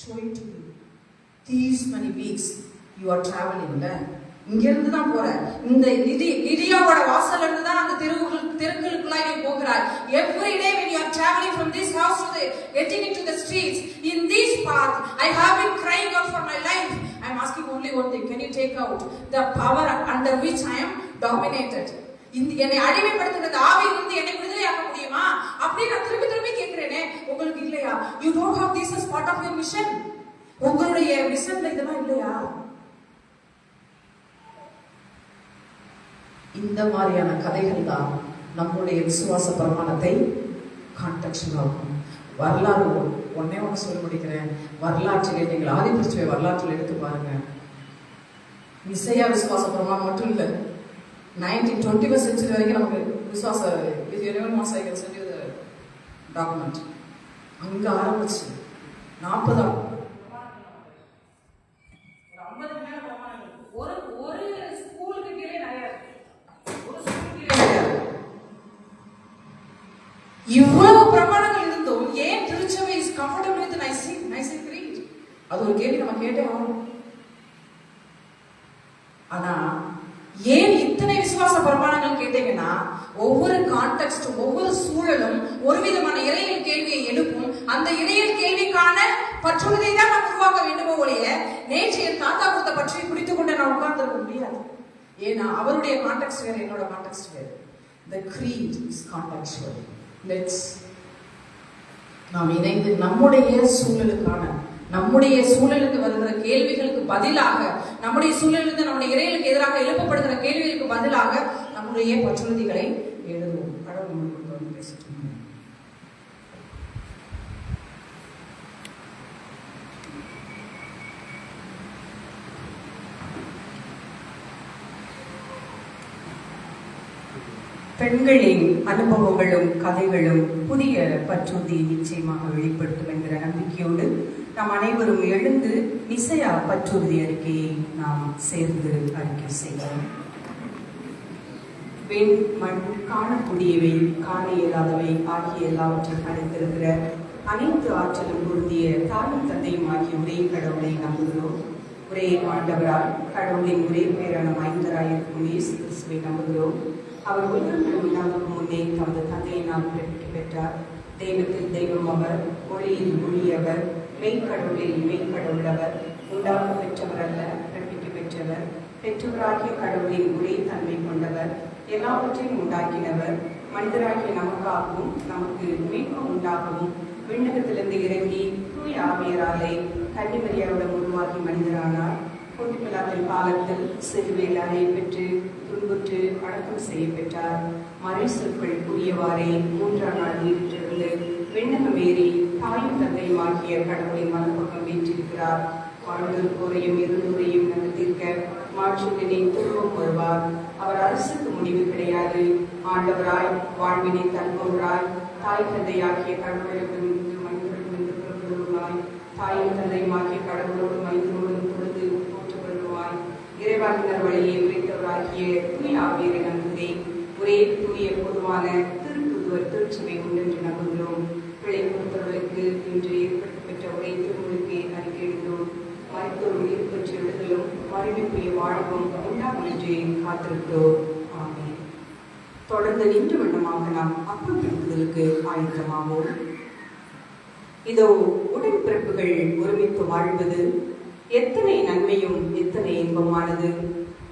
showing to you these many weeks you are traveling. இங்க இருந்து தான் போற, இந்த லிடியாவோட வாசல்ல இருந்து தான் அந்த தெருக்களுக்குள்ளாய் நீ போகிறாய். Every day when you are traveling from this house to getting into the streets, in this path I have been crying out for my life. I am take out the power under which I am dominated. என்னை அடிமைப்படுத்துகிற ஆவியிலிருந்து என்னை விடுதலையாக்க முடியுமா அப்படின்னு நான் திரும்பி திரும்பி கேட்கிறேனே, உங்களுக்கு இல்லையா? You don't have this as part of your mission. உங்களுடைய மிஷன்ல இதெல்லாம் இல்லையா? இந்த மாதிரியான கதைகள் தான் நம்முடைய விசுவாச பிரமாணத்தை கான்டெக்ஸ்ட் ஆகும். வரலாறு ஒன்னே ஒன்று சொல்ல முடிக்கிறேன். வரலாற்றிலே நீங்கள் ஆதிகிறிஸ்துவை வரலாற்றில் எடுத்து பாருங்க. நிசையா விசுவாச பிரமாணம் மட்டும் இல்லை, 1921st century வரைக்கும் நமக்கு விசுவாச டாக்குமெண்ட் அங்க ஆரம்பிச்சு 40 இவ்வளவு பிரமாணங்கள் இருந்தும் ஏன் திருச்சபை is comfortable with Nicene creed? அது ஒரு கேள்வி நம்ம கேட்டே ஆகணும். ஆனா ஏன் இத்தனை விசுவாச பிரமாணங்கள் கேட்டீங்கன்னா, ஒவ்வொரு கான்டெக்ஸ்டும் ஒவ்வொரு சூழலும் ஒரு விதமான இறையியல் கேள்வியை எழுப்பும். அந்த இறையியல் கேள்விக்கான பற்றுறுதியை தான் நாம் உருவாக்க வேண்டுமோ ஒழிய நேற்றைய தாத்தா கொடுத்த பற்றி பிடித்துக் கொண்டு நான் உட்கார்ந்துருக்க முடியாது. ஏன்னா அவருடைய கான்டெக்ஸ்ட் வேறு, என்னோட கான்டெக்ஸ்ட் வேறு. The creed is contextual. நாம் இணைந்து நம்முடைய சூழலுக்கு வருகிற கேள்விகளுக்கு பதிலாக, நம்முடைய சூழலிலிருந்து நம்முடைய இறைகளுக்கு எதிராக எழுப்பப்படுகிற கேள்விகளுக்கு பதிலாக நம்முடைய பற்றுறுதிகளை எழுதுவோம். கடவுள் நம்மளுக்கு பேசிட்டு பெண்களின் அனுபவங்களும் கதைகளும் புதிய பற்றுறுதியை நிச்சயமாக வெளிப்படுத்தும் என்கிற நம்பிக்கையோடு நாம் அனைவரும் எழுந்து நிசையா பற்றுறுதி அறிக்கையை நாம் சேர்ந்து அறிக்கை செய்வோம். வெண் மண் காணக்கூடியவை காண இயலாதவை ஆகிய எல்லாவற்றையும் அடைத்திருக்கிற அனைத்து ஆற்றலும் பொருந்திய தாயும் தந்தையும் ஆகிய ஒரே கடவுளை நம்புகிறோம். ஒரே ஆண்டவரால் கடவுளின் ஒரே பேரான மைந்தராயிருக்கும் இயேசு கிறிஸ்துவை நம்புகிறோம். அவர் உலகங்களும் இல்லாதற்கு முன்னே தமது தந்தையினால் பிறப்பிக்க பெற்றார். தெய்வத்தில் தெய்வம் அவர், ஒளியில் ஒளியவர், மெய்க்கடவுளில் மெய்க்கடவுளவர், உண்டாக பெற்றவர் அல்ல, பிறப்பிக்க பெற்றவர், பெற்றவராகிய கடவுளின் ஒரே தன்மை கொண்டவர், எல்லாவற்றையும் உண்டாக்கினவர், மனிதராகிய நமக்காகவும் நமக்கு மீட்பு உண்டாகவும் விண்ணகத்திலிருந்து இறங்கி தூய ஆவியராலே கன்னிமரியாவுடன் உருவாகி மனிதரானார். பொன்னிப்பிலாத்தின் காலத்தில் சிறுவேல் அறை பெற்று துன்புற்று அடக்கம் செய்ய பெற்றார். மறை சொற்கள் கூறியவாறே 3ஆம் நாள் உயிரிட்டிருந்து விண்ணகம் ஏறி தாயும் தந்தையும் ஆகிய கடவுளின் மனப்பக்கம் வீற்றிருக்கிறார். வாழ்ந்தோரையும் இருந்தோரையும் நடத்திருக்க மாற்றுடனே துன்பம் வருவார். அவர் அரசுக்கு முடிவு கிடையாது. ஆண்டவராய் வாழ்வினை தன்பவராய் தாய் தந்தையாகிய கடவுளுக்கு மனிதர்களுக்கு புறப்படுவாய். தாயும் தந்தையும் ஆகிய கடவுளோடு மனிதனோடும் பொழுது போற்றப்படுவாய். இறைவாக்கினர் வழியை உரைத்தவராகிய தூய ஆவியரை நம்புகிறேன். ஒரே தூய பொதுவான திருப்புதுவர் திருச்சபை உண்டென்று நம்புகிறோம். பிழை பொறுத்தவர்களுக்கு இன்று ஏற்படுத்தப்பட்ட ஒரே திருமுழுக்கு அறிக்கையிடுகிறோம். மருத்துவ உயிர் பற்றி விடுதலும் மறுமைக்குரிய வாழ்வும் உண்டாகும் என்று காத்திருக்கிறோம். ஆமென். தொடர்ந்து நின்று வண்ணமாக நாம் அப்பம் பிடிப்பதற்கு ஆயத்தமாவோம். இதோ உடன்பிறப்புகள் ஒருமித்து வாழ்வது எத்தனை நன்மையும் எத்தனை இன்பமானது.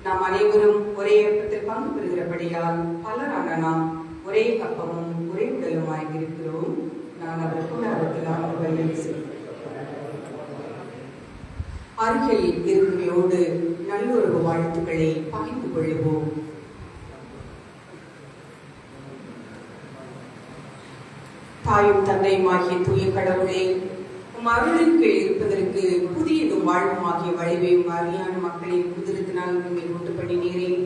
நாம் அனைவரும் ஒரே அப்பத்தில் பங்கு பெறுகிறபடியால் பலரான நாம் ஒரே அப்பமும் ஒரே உடலுமாய் இருக்கிறோம். நான் அவர் கூடாரத்தில் ஆண்டு அருகில் இருமையோடு நல்லுறவு வாழ்த்துக்களை பகிர்ந்து கொள்வோம். தாயும் தந்தையுமாகிய தூய கடவுளே, அருளிற்கு இருப்பதற்கு புதியதும் வாழ்வுமாகிய வழிவையும் அறியான மக்களின் புதிரத்தினால் நீங்கள் உண்டு பண்ணினீரேன்.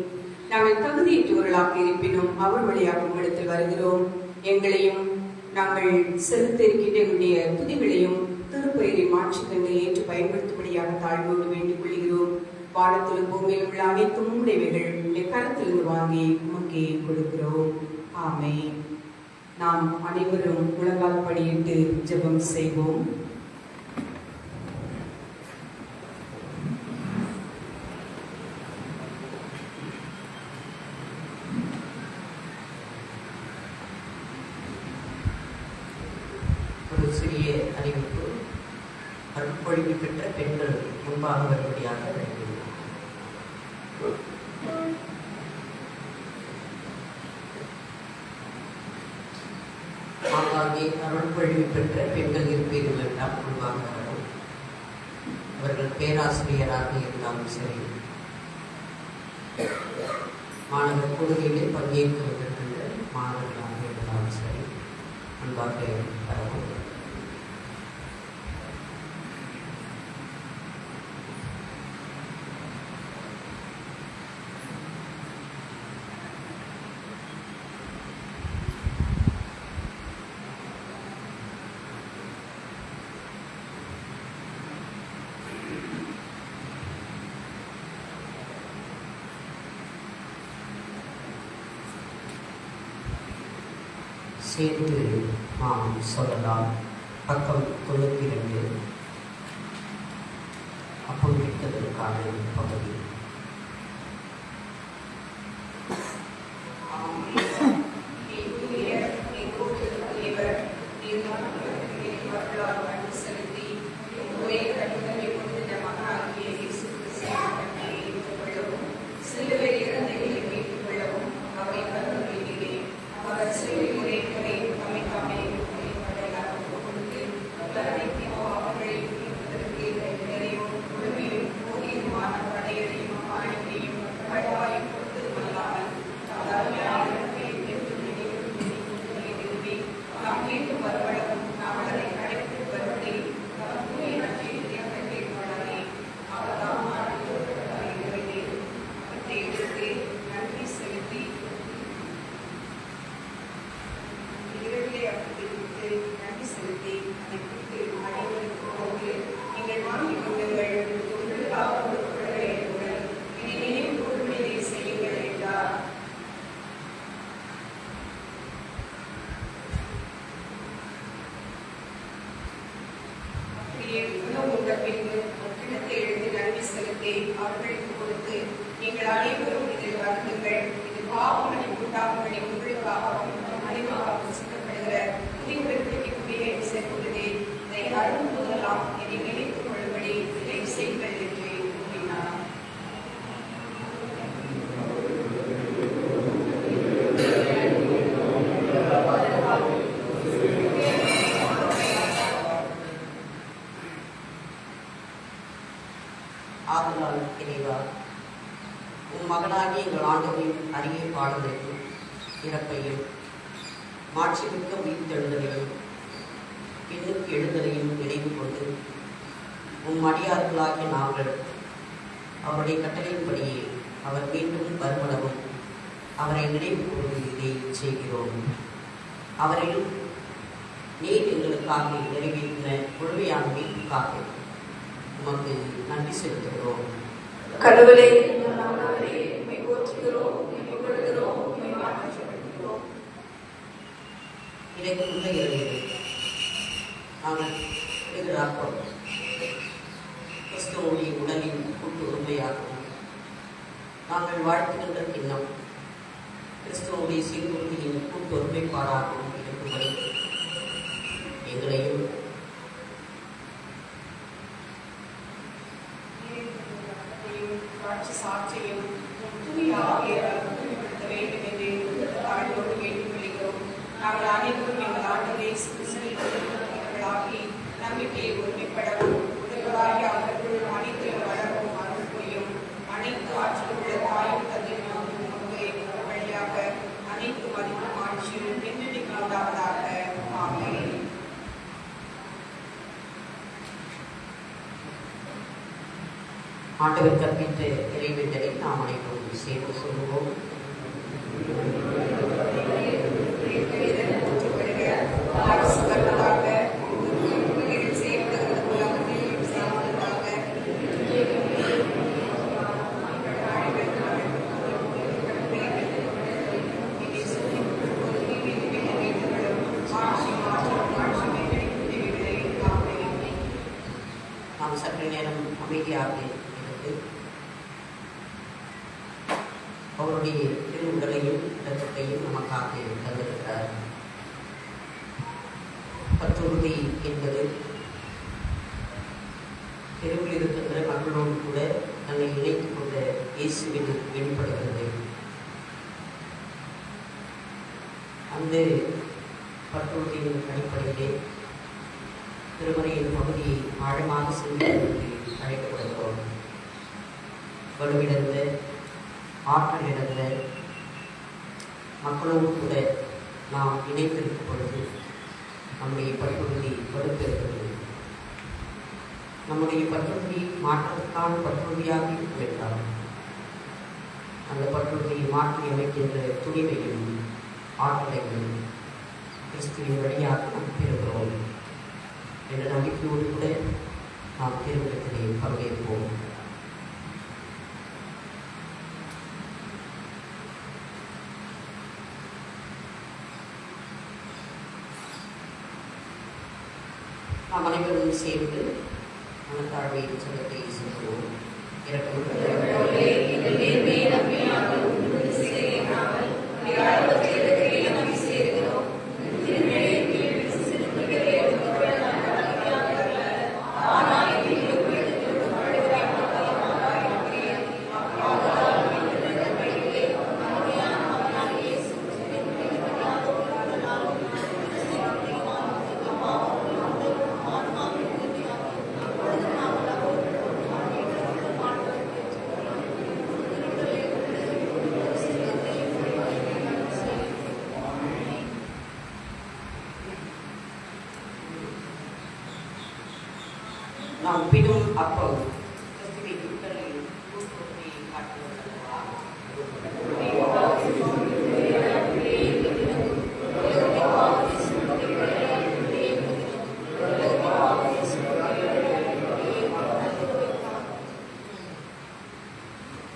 நாங்கள் தகுதியற்றவர்களாக இருப்பினும் அவர் வழியாக உங்களிடத்தில் வருகிறோம். எங்களையும் நாங்கள் செலுத்த இருக்கின்ற எங்களுடைய துதிகளையும் திருப்பெயரை மாற்றிக்கொண்டு ஏற்று பயன்படுத்தும்படியாக தாழ்வோடு வேண்டிக் கொள்கிறோம். வானத்திலும் பூமியிலும் உள்ள அனைத்து உடைமைகள் உடைய கருத்திலிருந்து வாங்கி உமக்கே கொடுக்கிறோம். ஆமென். நாம் அனைவரும் முழங்கால் படியிட்டு ஜெபம் செய்வோம். ஒரு சிறிய அறிவிப்பு. அருட்பொழிவு பெற்ற பெண்கள் முன்பாக வரும்படியாக வேண்டுகிறோம். அங்கே அருள் பொழிவு பெற்ற பெண்கள் இருப்பீர்கள் எல்லாம் உருவாகிறார்கள். அவர்கள் பேராசிரியராக இருந்தாலும் சரி, மாணவர் கொள்கையில் பங்கேற்க வந்திருக்கின்ற மாணவர்களாக இருந்தாலும் சரி, அன்பாக தரவும். சேர்ந்து நாம் சொல்லலாம். பக்கம் 92 அப்பொழுதுக்கான பகுதி. அவர்களுக்கு கொடுத்து நீங்கள் அனைவரும் இதில் வருந்துங்கள். இது பாவங்களை உண்டாகும்படி உங்களுக்காகவும் அனைவருக்காகவும் சித்தப்படுகிற புதிய உடன்படிக்கைக்குரிய சேர்ந்துள்ளதே. இதை அருள் போதெல்லாம் இதை நினைத்துக் கொள்ளும்படி இதை செய்கள் என்று கூறினார். ஆதலால் இறைவா, உன் மகனாகிய எங்கள் ஆண்டவரின் அரிய பாடுதலையும் இறப்பையும் மாட்சிமிக்க உயிர்த்தெழுதலையும் பின்னுக்கு எழுதலையும் நினைவு கொண்டு உன் அடியார்களாகிய நாங்கள் அவருடைய கட்டளையின்படியே அவர் மீண்டும் வருமளவும் அவரை நினைவு கொண்டு இதை செய்கிறோம். அவரில் நீர் எங்களுக்காக நிறைவேற்றின முழுமையான மீட்புக்காக உமக்கு நன்றி செலுத்துகிறோம். கடவுளே, உம்மை போற்றுகிறோம், உம்மை புகழ்கிறோம், உம்மை வாழ்த்துகிறோம். இன்றைக்கு உள்ள இரவு நாங்கள் எதிராக கிறிஸ்துவனுடைய உடலின் கூட்டு உரிமையாகவும் நாங்கள் வாழ்த்துகின்ற கிண்ணம் கிறிஸ்துவனுடைய சீர்குருதியின் கூட்டு ஒருமைப்பாடாகவும் இருக்கும்படி எங்களையும் சாட்சியும் தூய்மைப்படுத்த வேண்டும் என்று தாழ்வோடு கேட்டுக்கொள்கிறோம். நாங்கள் அனைவரும் எங்கள் ஆண்டவரை கிறிஸ்துவிற்களாகி நம்பிக்கையை ஒருமைப்படவும் உடல்களாகி அவர்கள் அனைத்து வளரவும் அருள் புரியும். அனைத்து ஆட்சியுள்ள தாயும் தந்தையும் வழியாக அனைத்து மதிப்பும் ஆட்சியும் என்னென்னைக்கு உண்டாவதாக. ஆமென். ஆண்டவர் கற்பித்த இறைவேண்டலை நாம் அனைவரும் சேர்ந்து சொல்லுவோம். நாம் சற்று நேரம் அமைதியாக அவருடைய திரு உடலையும் இரத்தத்தையும் நமக்காக தந்திருக்கிறார். பற்றுறுதி என்பது தெருவில் இருக்கின்ற மக்களோடு கூட தன்னை இணைத்துக் கொண்ட இயேசுவின் வெளிப்படுகிறது. அந்த பற்றுறுதியின் அடிப்படையிலே திருமறையின் பகுதியை ஆழமாக சிந்திப்பதற்கு அழைக்கப்படுகிறோம். வலுவிழந்த ஆற்றல் இழந்த மக்களோடு கூட நாம் இணைந்திருக்கும் பொழுது நம்முடைய பற்றுறுதி வலுப்பெறுகிறது. நம்முடைய பற்றுறுதி மாற்றத்துக்கான பற்றுறுதியாக இருக்க வேண்டாம். அந்த பற்றுறுதியை மாற்றி அமைக்கின்ற துணிவையும் ஆற்றலையும் கிறிஸ்துவின் வழியாக நாம் பெறுகிறோம் என்ற நம்பிக்கையோடு கூட நாம் திருமணத்திலே பங்கேற்போம். நாம் அனைவரும் சேர்ந்து மனத்தாழ்மையின் சொல்லத்தை சொல்லுவோம். நாம் பின்னும் அப்பம் கிறிஸ்துவின் உடலில் கூட்டுறவை காட்டுவதல்லவா?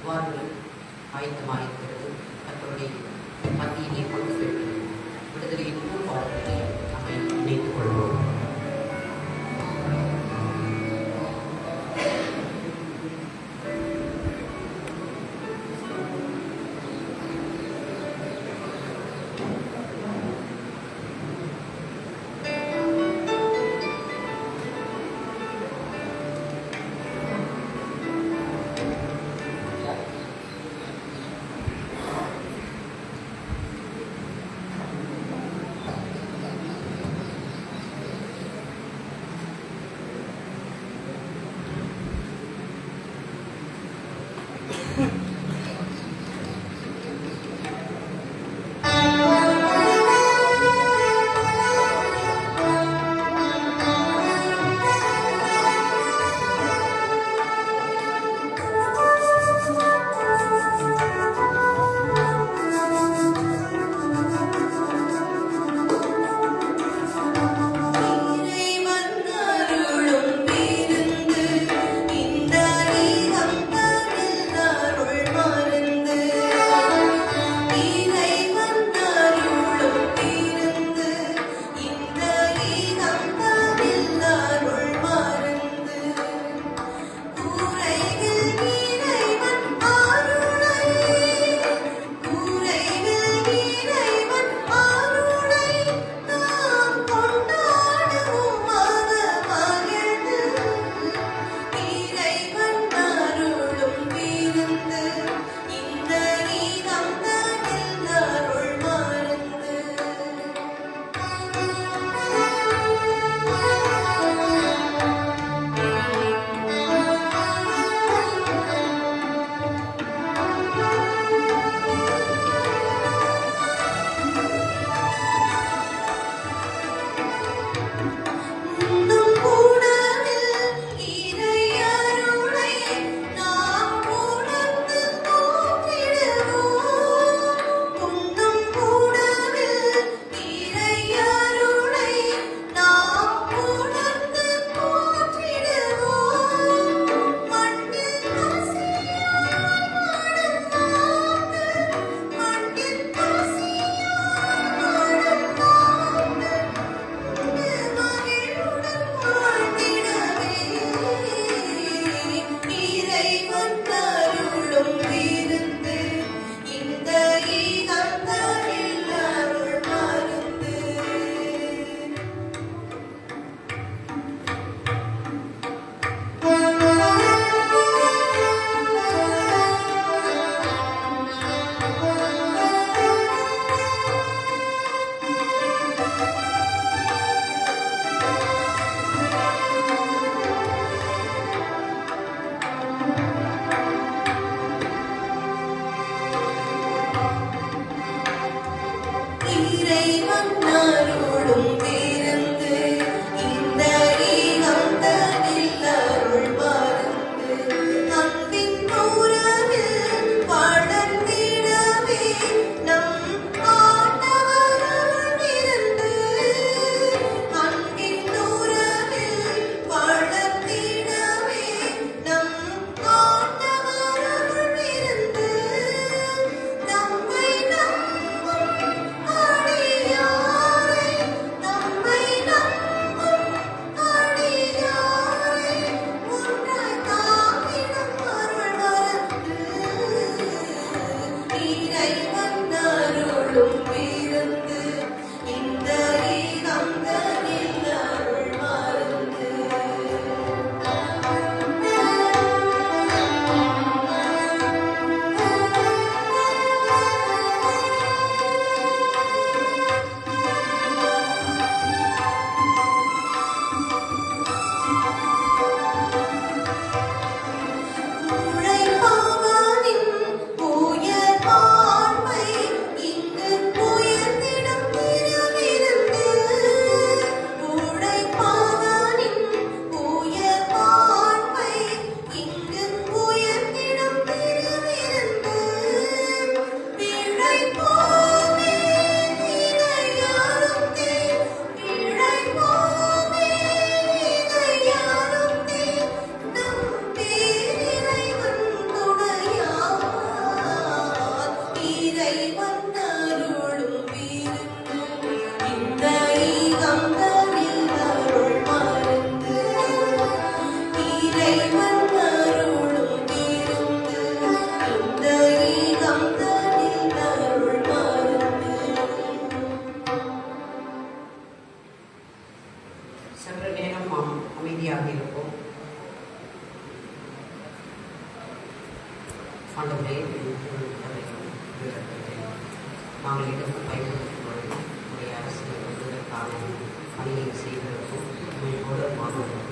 வாருங்கள், ஆயத்தமாயிருக்கிறது. கர்த்தருடைய மத்தியிலே பங்கு பெற்று விடுதலையின் பூர்வாரத்தை நம்மை இணைத்துக் கொள்வோம். அமைதியாக இருப்போம். ஆண்டவரே, நாங்கள் எடுத்து பயன்படுத்தும் பொழுது உடைய அரசியல் வருவதற்கான பணியை செய்வதற்கும் கூட மாணவர்கள்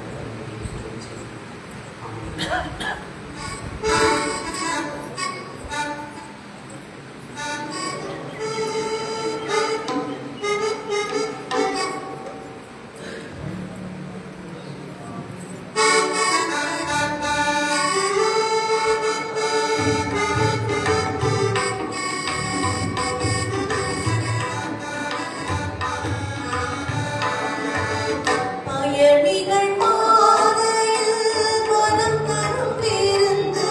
பயணிகள் பாதையில் மனம் தரும் பேருந்து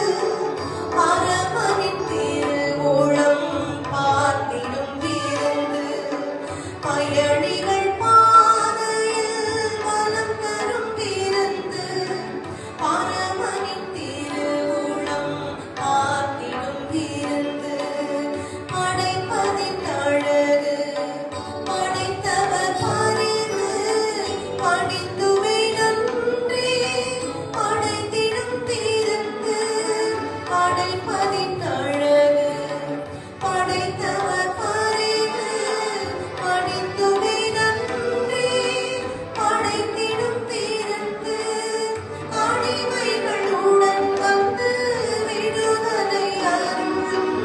அரவணின் திருவுளம் பார்த்திடும் விருந்து. பயணிகள் பாதையில் மனம் தரும் பேருந்து அரவணின் திருவுளம் பார்த்திடும் விருந்து. படைப்பதின் அழகு படைத்தவர் பரிந்து பணிந்துவை நன்றி படைத்திடும் தீர்ந்து. படைப்பதின் அழகு படைத்தவர் பரிந்து பணிந்துவை நன்றி படைத்திடும் தீர்ந்து. அடிமைகளுடன் வந்து விடுதலை அருளும்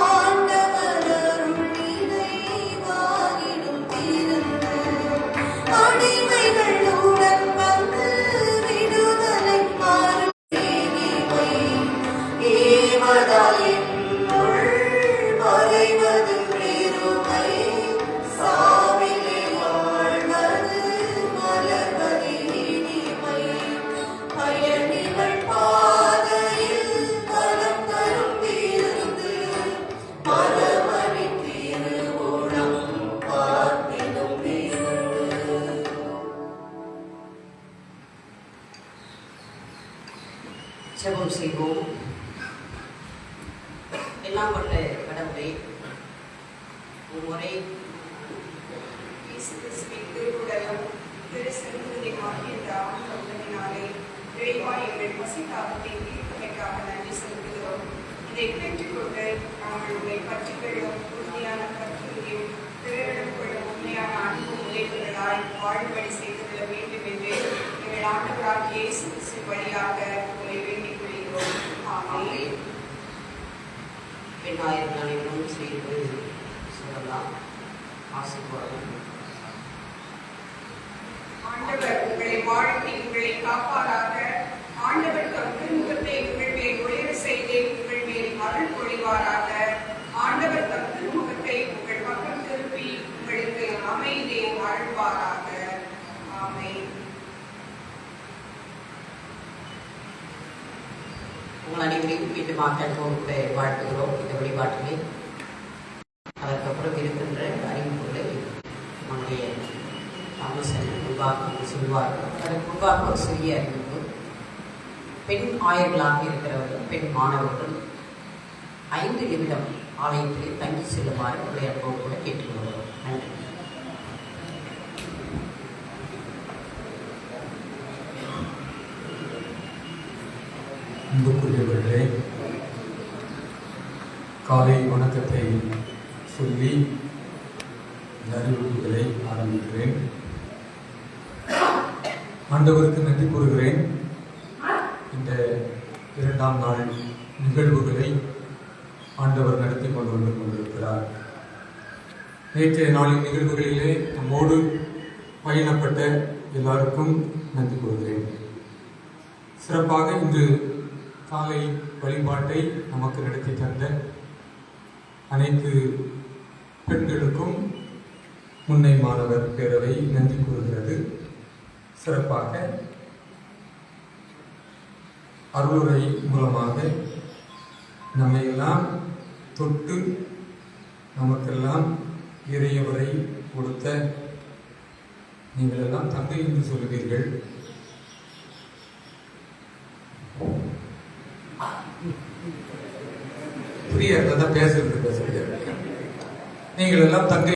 ஆண்டவர் அருள் நினைவாகிடும் தீர்ந்து. அடிமைகளுடன் வந்து விடுதலை அருள் நீதிமை ஏவதால் என்னுள் மறைவது பெருமை. சாவிலே வாழ்வது மலர்வது இனிமை. பயணிகள் பாதையில் பலம் தரும் விருந்து மரமணி திருவுளம் பார்த்திடும் விருந்து. ஜெபம் செய்வோம். எல்லாம் வல்ல கடவுளே, ஒரு முறை இயேசு கிறிஸ்துவின் திருவுடலும் திரு சிறுநீருமாகிய இந்த ஆண்டவரினாலே விரைவாய் எங்கள் பசிதாகத்தை தீர்ப்பதற்காக நன்றி செலுத்துகிறோம். இதை பெற்றுக்கொண்டு நாங்கள் உங்களை பற்றிக்கொள்ளும் உறுதியான கற்றுரையும் பிறரிடம் கொள்ளும் உண்மையான அன்பு உதவிகளாய் வாழும்படி செய்துள்ள வேண்டும் என்று எங்கள் ஆண்டவராகிய இயேசு கிறிஸ்து வழியாக உங்களை வேண்டிக் கொள்கிறோம். ஆமென். பெண்ணாயிரம் அனைவரும் சேர்ந்து சொல்லலாம். ஆசீர்வாதம். ஆண்டவர் உங்களை வாழ்த்தி உங்களை காப்பாராக. ஆண்டவர் தம் திருமுகத்தை உங்கள் மேல் ஒளிர செய்து உங்கள் மேல் அருள் பொழிவாராக. ஆண்டவர் தம் திருமுகத்தை உங்கள் பக்கம் திருப்பி உங்களுக்கு அமைதியை அருள்வாராக. ஆமென். உங்கள் அனைவரையும் மீண்டுமாக அன்போடு வாழ்த்துகிறோம். இந்த வழிபாட்டிலே அதற்கப்புறம் இருக்கின்ற அறிவிப்புகளை நம்முடைய தாமசன் முன்பாக சொல்வார்கள். அதற்கு முன்பாக ஒரு சிறிய அறிவிப்பு. பெண் ஆயர்களாக இருக்கிறவர்கள், பெண் மாணவர்கள் 5 நிமிடம் ஆலயத்திலே தங்கி செல்லுமாறு உங்களை அன்போடு கூட கேட்டுக்கொள்கிறோம். நன்றி. அன்புக்குரியவர்களே, காலை வணக்கத்தை சொல்லி இந்த அறிவிப்புகளை ஆரம்பிக்கிறேன். ஆண்டவருக்கு நன்றி கூறுகிறேன். இந்த 2ஆம் நாள் நிகழ்வுகளை ஆண்டவர் நடத்தி கொண்டு வந்து கொண்டிருக்கிறார். நேற்றைய நாளின் நிகழ்வுகளிலே நம்மோடு பயணப்பட்ட எல்லாருக்கும் நன்றி கூறுகிறேன். சிறப்பாக இன்று காலை வழிபாட்டை நமக்கு நடத்தி தந்த அனைத்து பெண்களுக்கும் முன்னை மாணவர் பேரவை நன்றி கூறுகிறது. சிறப்பாக அருளுரை மூலமாக நம்மையெல்லாம் தொட்டு நமக்கெல்லாம் இறையவரை கொடுத்த நீங்கள் எல்லாம் தந்தை என்று சொல்லுவீர்கள். புரியாது, அதான் பேசுறது. நீங்கள் எல்லாம் தங்கை